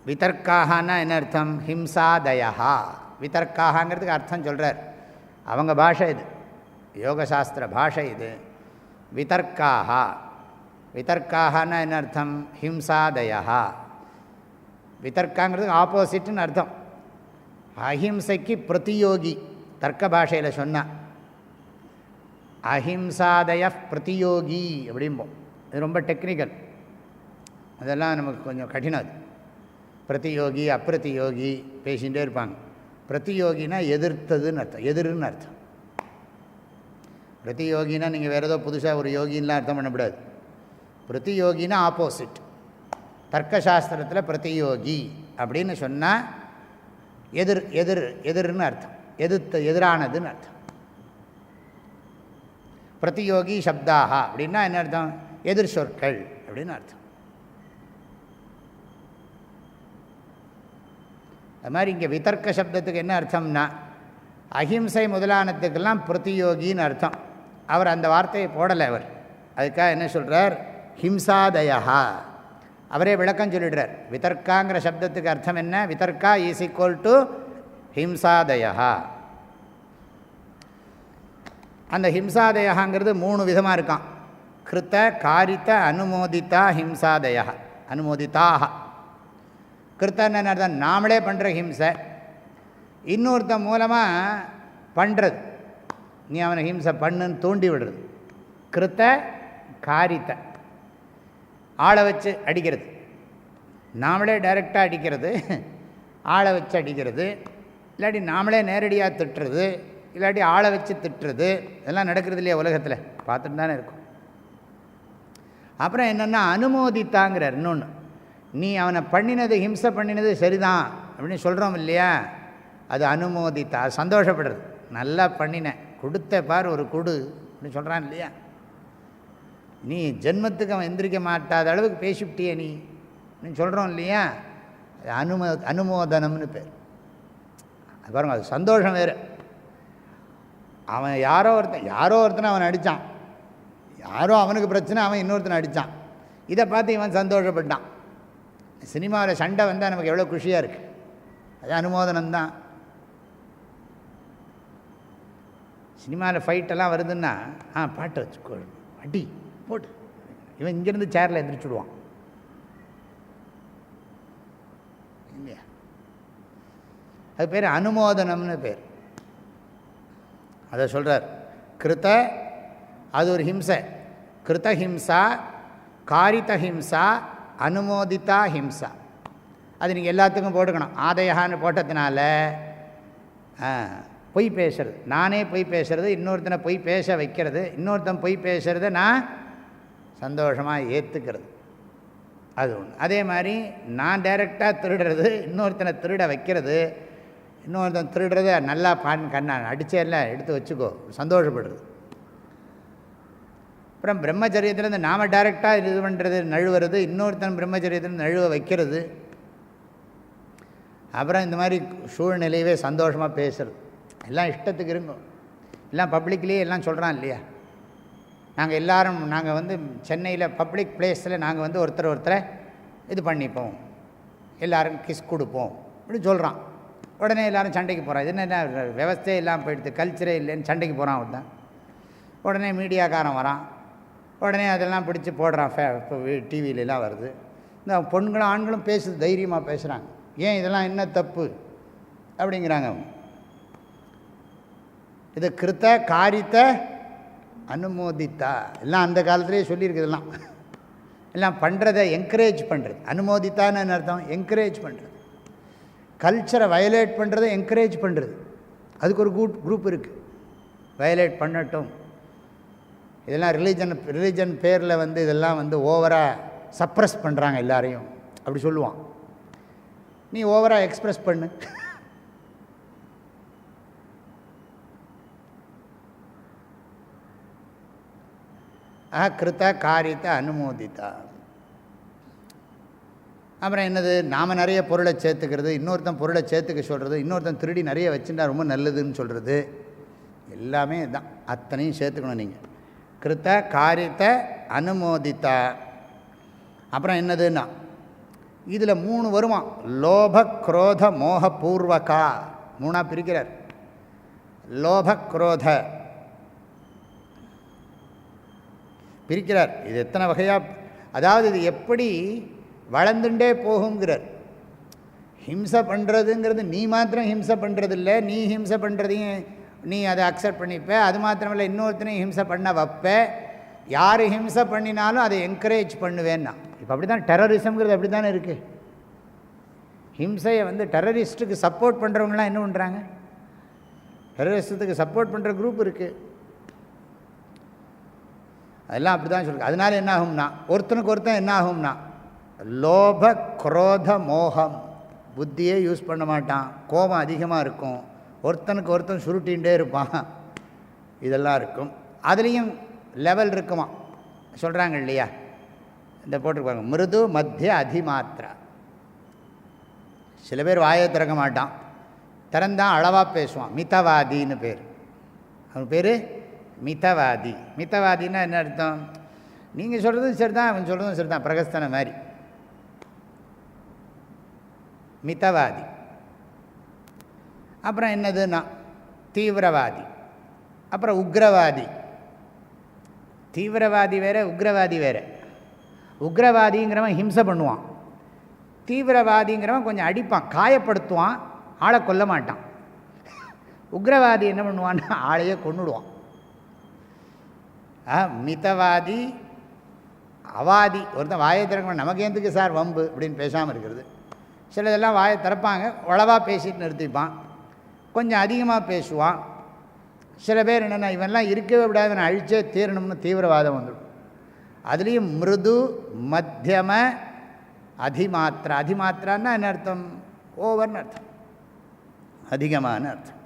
விதர்க்காகனா என்ன அர்த்தம்? ஹிம்சாதயா. விதர்க்காகங்கிறதுக்கு அர்த்தம் சொல்கிறார். அவங்க பாஷை இது, யோகசாஸ்திர பாஷை இது. விதர்க்காக, விதர்க்காகனா என்ன அர்த்தம்? ஹிம்சாதயா. விதர்க்காங்கிறதுக்கு ஆப்போசிட்னு அர்த்தம். அஹிம்சைக்கு பிரதியோகி தர்க்க பாஷையில் சொன்னால் அஹிம்சாதய பிரதியோகி அப்படிம்போம். இது ரொம்ப டெக்னிக்கல், அதெல்லாம் நமக்கு கொஞ்சம் கடினம். அது பிரதியோகி அப்பிரதியோகி பேசிகிட்டே இருப்பாங்க. பிரதியோகினா எதிர்த்ததுன்னு அர்த்தம், எதிர்ன்னு அர்த்தம். பிரதியோகினா நீங்கள் வேறு ஏதோ புதுசாக ஒரு யோகின்லாம் அர்த்தம் பண்ணக்கூடாது. பிரதியோகினா ஆப்போசிட். தர்க்கசாஸ்திரத்தில் பிரதியோகி அப்படின்னு சொன்னால் எதிர்னு அர்த்தம், எதிரானதுன்னு அர்த்தம். பிரதியோகி சப்தாக அப்படின்னா என்ன அர்த்தம்? எதிர் சொற்கள் அப்படின்னு அர்த்தம். அது மாதிரி இங்கே விதர்க்க சப்தத்துக்கு என்ன அர்த்தம்னா அஹிம்சை முதலானத்துக்கெல்லாம் பிரதியோகின்னு அர்த்தம். அவர் அந்த வார்த்தையை போடலை. அவர் அதுக்காக என்ன சொல்கிறார்? ஹிம்சாதயா. அவரே விளக்கம் சொல்லிடுறார். விதர்க்காங்கிற சப்தத்துக்கு அர்த்தம் என்ன? விதர்க்கா இஸ் ஈக்குவல் டு ஹிம்சாதயா. அந்த ஹிம்சாதயாங்கிறது 3 விதமாக இருக்கான். கிருத்த, காரித்த, அனுமோதித்தா ஹிம்சாதயா. அனுமோதிதாக. கிருத்தன்னு என்ன அர்த்தம்? நாமளே பண்ணுற ஹிம்சை, இன்னொருத்த மூலமாக பண்ணுறது, நீ அவனை ஹிம்சை பண்ணுன்னு தூண்டி விடுறது. கிருத்த, காரித்த, ஆளை வச்சு அடிக்கிறது, நாமளே டைரெக்டாக அடிக்கிறது, ஆளை வச்சு அடிக்கிறது, இல்லாட்டி நாமளே நேரடியாக திட்டுறது, இல்லாட்டி ஆளை வச்சு திட்டுறது, இதெல்லாம் நடக்கிறது இல்லையா உலகத்தில், பார்த்துட்டு தானே இருக்கும். அப்புறம் என்னென்னா அனுமோதித்தாங்கிறார். இன்னொன்று, நீ அவனை பண்ணினது, ஹிம்சை பண்ணினது சரிதான் அப்படின்னு சொல்கிறோம் இல்லையா, அது அனுமோதித்தா, சந்தோஷப்படுறது. நல்லா பண்ணினேன், கொடுத்த பார் ஒரு கொடு அப்படின்னு சொல்கிறான் இல்லையா. நீ ஜென்மத்துக்கு அவன் எந்திரிக்க மாட்டாத அளவுக்கு பேசிவிட்டியே நீ அப்படின்னு சொல்கிறோம் இல்லையா, அனுமோதனம்னு பேர். அது பாருங்க, அது சந்தோஷம் வேறு. அவன் யாரோ ஒருத்தனை அவன் அடித்தான், யாரோ அவனுக்கு பிரச்சனை, அவன் இன்னொருத்தனை அடித்தான், இதை பார்த்து இவன் சந்தோஷப்பட்டான். சினிமாவில் சண்டை வந்தால் நமக்கு எவ்வளோ குஷியாக இருக்குது, அது அனுமோதனம்தான். சினிமாவில் ஃபைட்டெல்லாம் வருதுன்னா பாட்டை வச்சுக்கோ, அடி போட்டு, இவன் இங்கேருந்து சேரில் எந்திரிச்சுடுவான் இல்லையா. அது பேர் அனுமோதனம்னு பேர். அதை சொல்கிறார். கிருத்த, அது ஒரு ஹிம்சை. கிருத்த ஹிம்சா, காரித ஹிம்சா, அனுமோதித்தா ஹிம்சா. அது நீங்கள் எல்லாத்துக்கும் போட்டுக்கணும். ஆதயான்னு போட்டதுனால பொய் பேசுறது, நானே பொய் பேசுறது, இன்னொருத்தனை பொய் பேச வைக்கிறது, இன்னொருத்தன் பொய் பேசுகிறத நான் சந்தோஷமாக ஏற்றுக்கிறது, அது ஒன்று. அதே மாதிரி நான் டைரெக்டாக திருடுறது, இன்னொருத்தனை திருட வைக்கிறது, இன்னொருத்தன் திருடுறத நல்லா கண்ணான் அடிச்சேல்ல எடுத்து வச்சுக்கோ, சந்தோஷப்படுறது. அப்புறம் பிரம்மச்சரியத்திலேருந்து நாம் டைரெக்டாக இது பண்ணுறது, நழுவுறது, இன்னொருத்தன் பிரம்மச்சரியத்திலேருந்து நழுவ வைக்கிறது. அப்புறம் இந்த மாதிரி சூழ்நிலையவே சந்தோஷமாக பேசுறது, எல்லாம் இஷ்டத்துக்கு இருங்கோ. எல்லாம் பப்ளிக்லேயே எல்லாம் சொல்கிறான் இல்லையா. நாங்கள் வந்து சென்னையில் பப்ளிக் பிளேஸில் நாங்கள் வந்து ஒருத்தரை இது பண்ணிப்போம், எல்லோரும் கிஸ் கொடுப்போம் அப்படின்னு சொல்கிறான். உடனே எல்லோரும் சண்டைக்கு போகிறான். இது என்ன விவஸ்தையே இல்லாமல் போயிடுது, கல்ச்சரே இல்லைன்னு சண்டைக்கு போகிறான் அவன் தான். உடனே மீடியாக்காரன் வரான், உடனே அதெல்லாம் பிடிச்சி போடுறான். இப்போ டிவியிலலாம் வருது. இந்த பொண்களும் ஆண்களும் பேசுது, தைரியமாக பேசுகிறாங்க. ஏன் இதெல்லாம் என்ன தப்பு அப்படிங்கிறாங்க அவங்க. இது கிருத்த, காரித்த, அனுமோதித்தா எல்லாம் அந்த காலத்திலே சொல்லியிருக்குது. எல்லாம் பண்ணுறதை என்கரேஜ் பண்ணுறது. அனுமோதித்தான்னு அர்த்தம் என்கரேஜ் பண்ணுறது. கல்ச்சரை வயலேட் பண்ணுறதை என்கரேஜ் பண்ணுறது. அதுக்கு ஒரு குரூப் இருக்குது, வயலேட் பண்ணட்டும். இதெல்லாம் ரிலீஜன் பேரில் வந்து இதெல்லாம் வந்து ஓவராக சப்ரஸ் பண்ணுறாங்க எல்லாரையும் அப்படி சொல்லுவான். நீ ஓவராக எக்ஸ்ப்ரெஸ் பண்ணு. கிருத்த, காரித்த, அனுமோதித்தா. அப்புறம் என்னது, நாம் நிறைய பொருளை சேர்த்துக்கிறது, இன்னொருத்தன் பொருளை சேர்த்துக்க சொல்கிறது, இன்னொருத்தன் திருடி நிறைய வச்சுட்டா ரொம்ப நல்லதுன்னு சொல்கிறது, எல்லாமே இதுதான். அத்தனையும் சேர்த்துக்கணும் நீங்கள். கிருத்த, காரித்த, அனுமோதித்தா. அப்புறம் என்னதுன்னா இதில் 3 வருமா. லோப, குரோத, மோக பூர்வகா 3ஆக பிரிக்கிறார். லோப, குரோத பிரிக்கிறார். இது எத்தனை வகையாக, அதாவது இது எப்படி வளர்ந்துட்டே போகுங்கிறார். ஹிம்சை பண்ணுறதுங்கிறது நீ மாத்திரம் ஹிம்சை பண்ணுறதில்லை, நீ ஹிம்சை பண்ணுறதையும் நீ அதை அக்செப்ட் பண்ணிப்ப. அது மாத்திரமில்லை, இன்னொருத்தனையும் ஹிம்சை பண்ண வைப்ப. யார் ஹிம்சை பண்ணினாலும் அதை என்கரேஜ் பண்ணுவேன்னா. இப்போ அப்படி தான் டெரரிசம்ங்கிறது அப்படி தானே இருக்குது. ஹிம்சையை வந்து டெரரிஸ்ட்டுக்கு சப்போர்ட் பண்ணுறவங்களாம் என்ன பண்ணுறாங்க, டெரரிசத்துக்கு சப்போர்ட் பண்ணுற குரூப் இருக்குது. அதெல்லாம் அப்படி தான் சொல்லுங்க. அதனால என்ன ஆகும்னா, ஒருத்தனுக்கு ஒருத்தன் என்ன ஆகும்னா, லோப, குரோத, மோகம் புத்தியே யூஸ் பண்ண மாட்டான், கோபம் அதிகமாக இருக்கும், ஒருத்தனுக்கு ஒருத்தன் சுருட்டிகிட்டே இருப்பான், இதெல்லாம் இருக்கும். அதுலேயும் லெவல் இருக்குமா சொல்கிறாங்க இல்லையா, இந்த போட்டிருப்பாங்க மிருது மத்திய அதிமாத்திரா. சில பேர் வாயை திறக்க மாட்டான், திறந்தான் அளவாக பேசுவான், மிதவாதின்னு பேர். அவன் பேர் மிதவாதி. மிதவாதின்னா என்ன அர்த்தம்? நீங்கள் சொல்கிறதும் சரி தான், அவன் சொல்கிறதும் சரி தான், பிரகஸ்தனை மாதிரி மிதவாதி. அப்புறம் என்னதுன்னா தீவிரவாதி, அப்புறம் உக்ரவாதி. தீவிரவாதி வேறு, உக்ரவாதி வேறு. உக்ரவாதிங்கிறவன் ஹிம்சை பண்ணுவான், தீவிரவாதிங்கிறவன் கொஞ்சம் அடிப்பான், காயப்படுத்துவான், ஆளை கொல்ல மாட்டான். உக்ரவாதி என்ன பண்ணுவான்னா ஆளையே கொன்னுடுவான். மிதவாதி, அவாதி. ஒருத்தன் வாயை திறக்க நமக்கு எதுக்கு சார் வம்பு அப்படின்னு பேசாமல் இருக்கிறது. சிலதெல்லாம் வாயை திறப்பாங்க, உளவாக பேசிட்டு நிறுத்திப்பான், கொஞ்சம் அதிகமாக பேசுவான். சில பேர் என்னென்னா இவன்லாம் இருக்கவே விடாது, நான் அழிச்சே தீரணும்னு தீவிரவாதம் வந்துடும். அதுலேயும் மிருது மத்தியம அதிமாத்திரா. அதிமாத்திரான்னா என்ன அர்த்தம்? ஓவர்னு அர்த்தம், அதிகமான அர்த்தம்.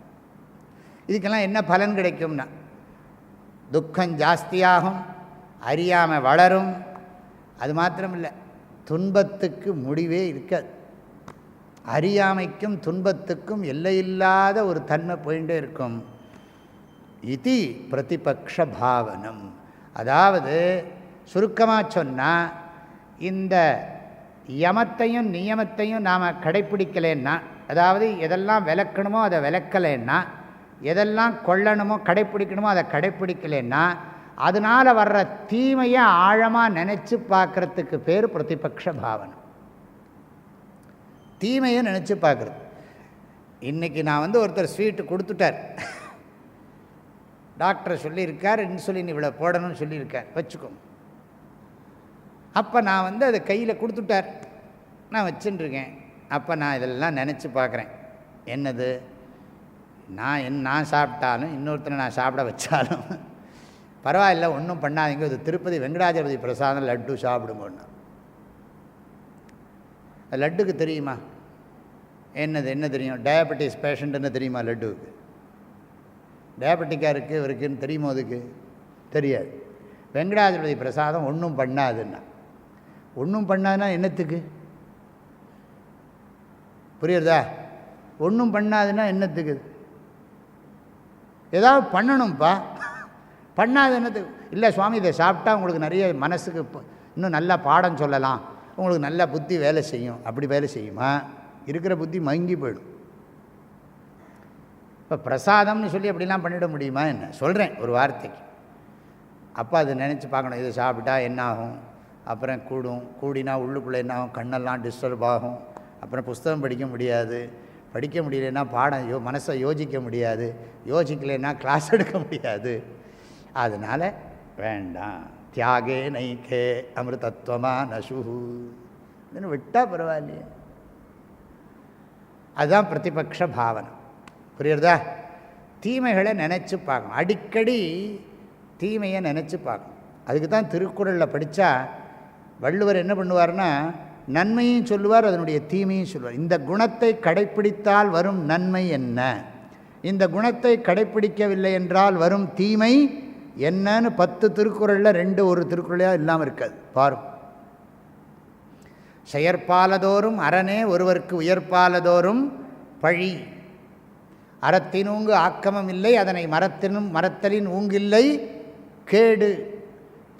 இதுக்கெல்லாம் என்ன பலன் கிடைக்கும்னா துக்கம் ஜாஸ்தியாகும், அறியாமல் வளரும். அது மாத்திரம் இல்லை, துன்பத்துக்கு முடிவே இருக்காது. அறியாமைக்கும் துன்பத்துக்கும் எல்லையில்லாத ஒரு தன்மை போயிட்டே இருக்கும். இது பிரதிபக்ஷ பாவனம். அதாவது சுருக்கமாக சொன்னால், இந்த யமத்தையும் நியமத்தையும் நாம் கடைப்பிடிக்கலைன்னா, அதாவது எதெல்லாம் விளக்கணுமோ அதை விளக்கலைன்னா, எதெல்லாம் கொள்ளணுமோ கடைப்பிடிக்கணுமோ அதை கடைப்பிடிக்கலைன்னா, அதனால் வர்ற தீமையை ஆழமாக நினச்சி பார்க்குறதுக்கு பேர் பிரதிபக்ஷ பாவனம். தீமையை நினச்சி பார்க்குறது. இன்றைக்கி நான் ஒருத்தர் ஸ்வீட்டு கொடுத்துட்டார், டாக்டர் சொல்லியிருக்கார், இன்சுலின் இவ்வளோ போடணும்னு சொல்லியிருக்கார் வச்சுக்கோங்க. அப்போ நான் அதை கையில் கொடுத்துட்டார், நான் வச்சுட்டுருக்கேன். அப்போ நான் இதெல்லாம் நினச்சி பார்க்குறேன், என்னது நான் சாப்பிட்டாலும் இன்னொருத்தனை நான் சாப்பிட வச்சாலும் பரவாயில்ல, ஒன்றும் பண்ணாதீங்க, இது திருப்பதி வெங்கடாஜலபதி பிரசாதம் லட்டு சாப்பிடுங்கன்னு. லட்டுக்கு தெரியுமா என்ன தெரியும்? டயபெட்டிஸ் பேஷண்ட்டுன்னு தெரியுமா? லட்டுவுக்கு டயபெட்டிக்காக இருக்குது இருக்குன்னு தெரியுமோ? அதுக்கு தெரியாது. வெங்கடாஜலபதி பிரசாதம் ஒன்றும் பண்ணாதுன்னா, ஒன்றும் பண்ணாதுன்னா என்னத்துக்கு? புரியுறதா? ஒன்றும் பண்ணாதுன்னா என்னத்துக்கு? ஏதாவது பண்ணணும்ப்பா, பண்ணாது என்னத்துக்கு? இல்லை சுவாமி, இதை சாப்பிட்டா உங்களுக்கு நிறைய மனசுக்கு இன்னும் நல்லா பாடம் சொல்லலாம், உங்களுக்கு நல்ல புத்தி வேலை செய்யும். அப்படி வேலை செய்யுமா? இருக்கிற புத்தி மங்கி போயிடும். இப்போ பிரசாதம்னு சொல்லி அப்படிலாம் பண்ணிட முடியுமா என்ன? சொல்கிறேன் ஒரு வார்த்தைக்கு. அப்போ அதை நினச்சி பார்க்கணும், இதை சாப்பிட்டா என்னாகும், அப்புறம் கூடினா உள்ளுக்குள்ளே என்னாகும், கண்ணெல்லாம் டிஸ்டர்ப் ஆகும், அப்புறம் புஸ்தகம் படிக்க முடியாது, படிக்க முடியலன்னா பாடம் மனசை யோசிக்க முடியாது, யோசிக்கலைன்னா கிளாஸ் எடுக்க முடியாது. அதனால் வேண்டாம். தியாகே நைக்கே அமிர்தத்வமா நசுஹு இதுன்னு விட்டால் பரவாயில்லையே. அதுதான் பிரதிபக்ஷ பாவனை. புரியுறதா? தீமைகளை நினச்சி பார்க்கணும், அடிக்கடி தீமையை நினச்சி பார்க்கணும். அதுக்கு தான் திருக்குறளில் படித்தா வள்ளுவர் என்ன பண்ணுவார்னா, நன்மையும் சொல்லுவார், அதனுடைய தீமையும் சொல்லுவார். இந்த குணத்தை கடைப்பிடித்தால் வரும் நன்மை என்ன, இந்த குணத்தை கடைப்பிடிக்கவில்லை என்றால் வரும் தீமை என்னன்னு 10 திருக்குறளில் 2 ஒரு திருக்குறளையாக இல்லாமல் இருக்காது. பாரும். செயற்பாலதோறும் அரணே ஒருவருக்கு உயர்பாலதோறும் பழி, அறத்தினூங்கு ஆக்கமும் இல்லை, அதனை மறத்தலின் ஊங்கில்லை கேடு.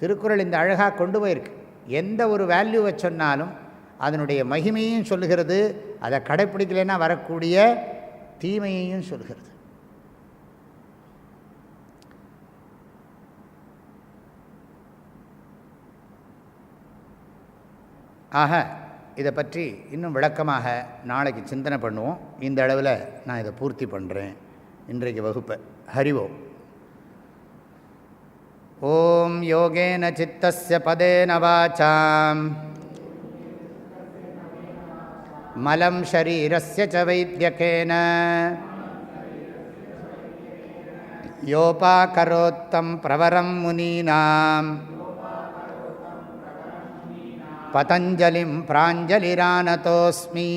திருக்குறள் இந்த அழகாக கொண்டு போயிருக்கு. எந்த ஒரு வேல்யூவை சொன்னாலும் அதனுடைய மகிமையும் சொல்லுகிறது, அதை கடைப்பிடிக்கலைன்னா வரக்கூடிய தீமையையும் சொல்கிறது. ஆக இதை பற்றி இன்னும் விளக்கமாக நாளைக்கு சிந்தனை பண்ணுவோம். இந்த அளவில் நான் இதை பூர்த்தி பண்ணுறேன் இன்றைக்கு வகுப்பை. ஹரி ஓம். ஓம் யோகேன சித்தஸ்ய பதேன வாசாம் மலம் ஷரீரஸ்ய ச வைத்யகேன யோபாகரோத்தம் பிரவரம் முனீனாம் பதஞ்சலிம் பிராஞ்சலிரானதோஸ்மி.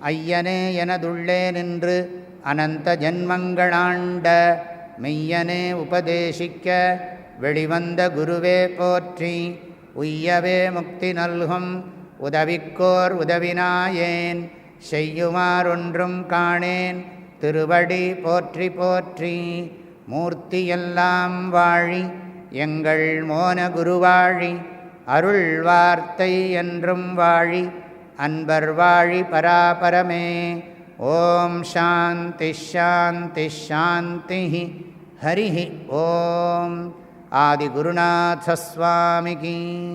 ஐயனே எனதுள்ளே நின்று அனந்த ஜன்மங்களாண்ட மெய்யனே உபதேசிக்க வெளிவந்த குருவே போற்றி. உய்யவே முக்தி நல்கும் உதவிக்கோர் உதவினாயேன் செய்யுமாறொன்றும் காணேன் திருவடி போற்றி போற்றி. மூர்த்தியெல்லாம் வாழி எங்கள் மோன குருவாழி அருள் வார்த்தை என்றும் வாழி அன்பர் வாழி பராபரமே. ஓம் சாந்தி ஷாந்தி ஷாந்தி. ஹரி ஓம். ஆதிகுருநாத ஸ்வாமிகி.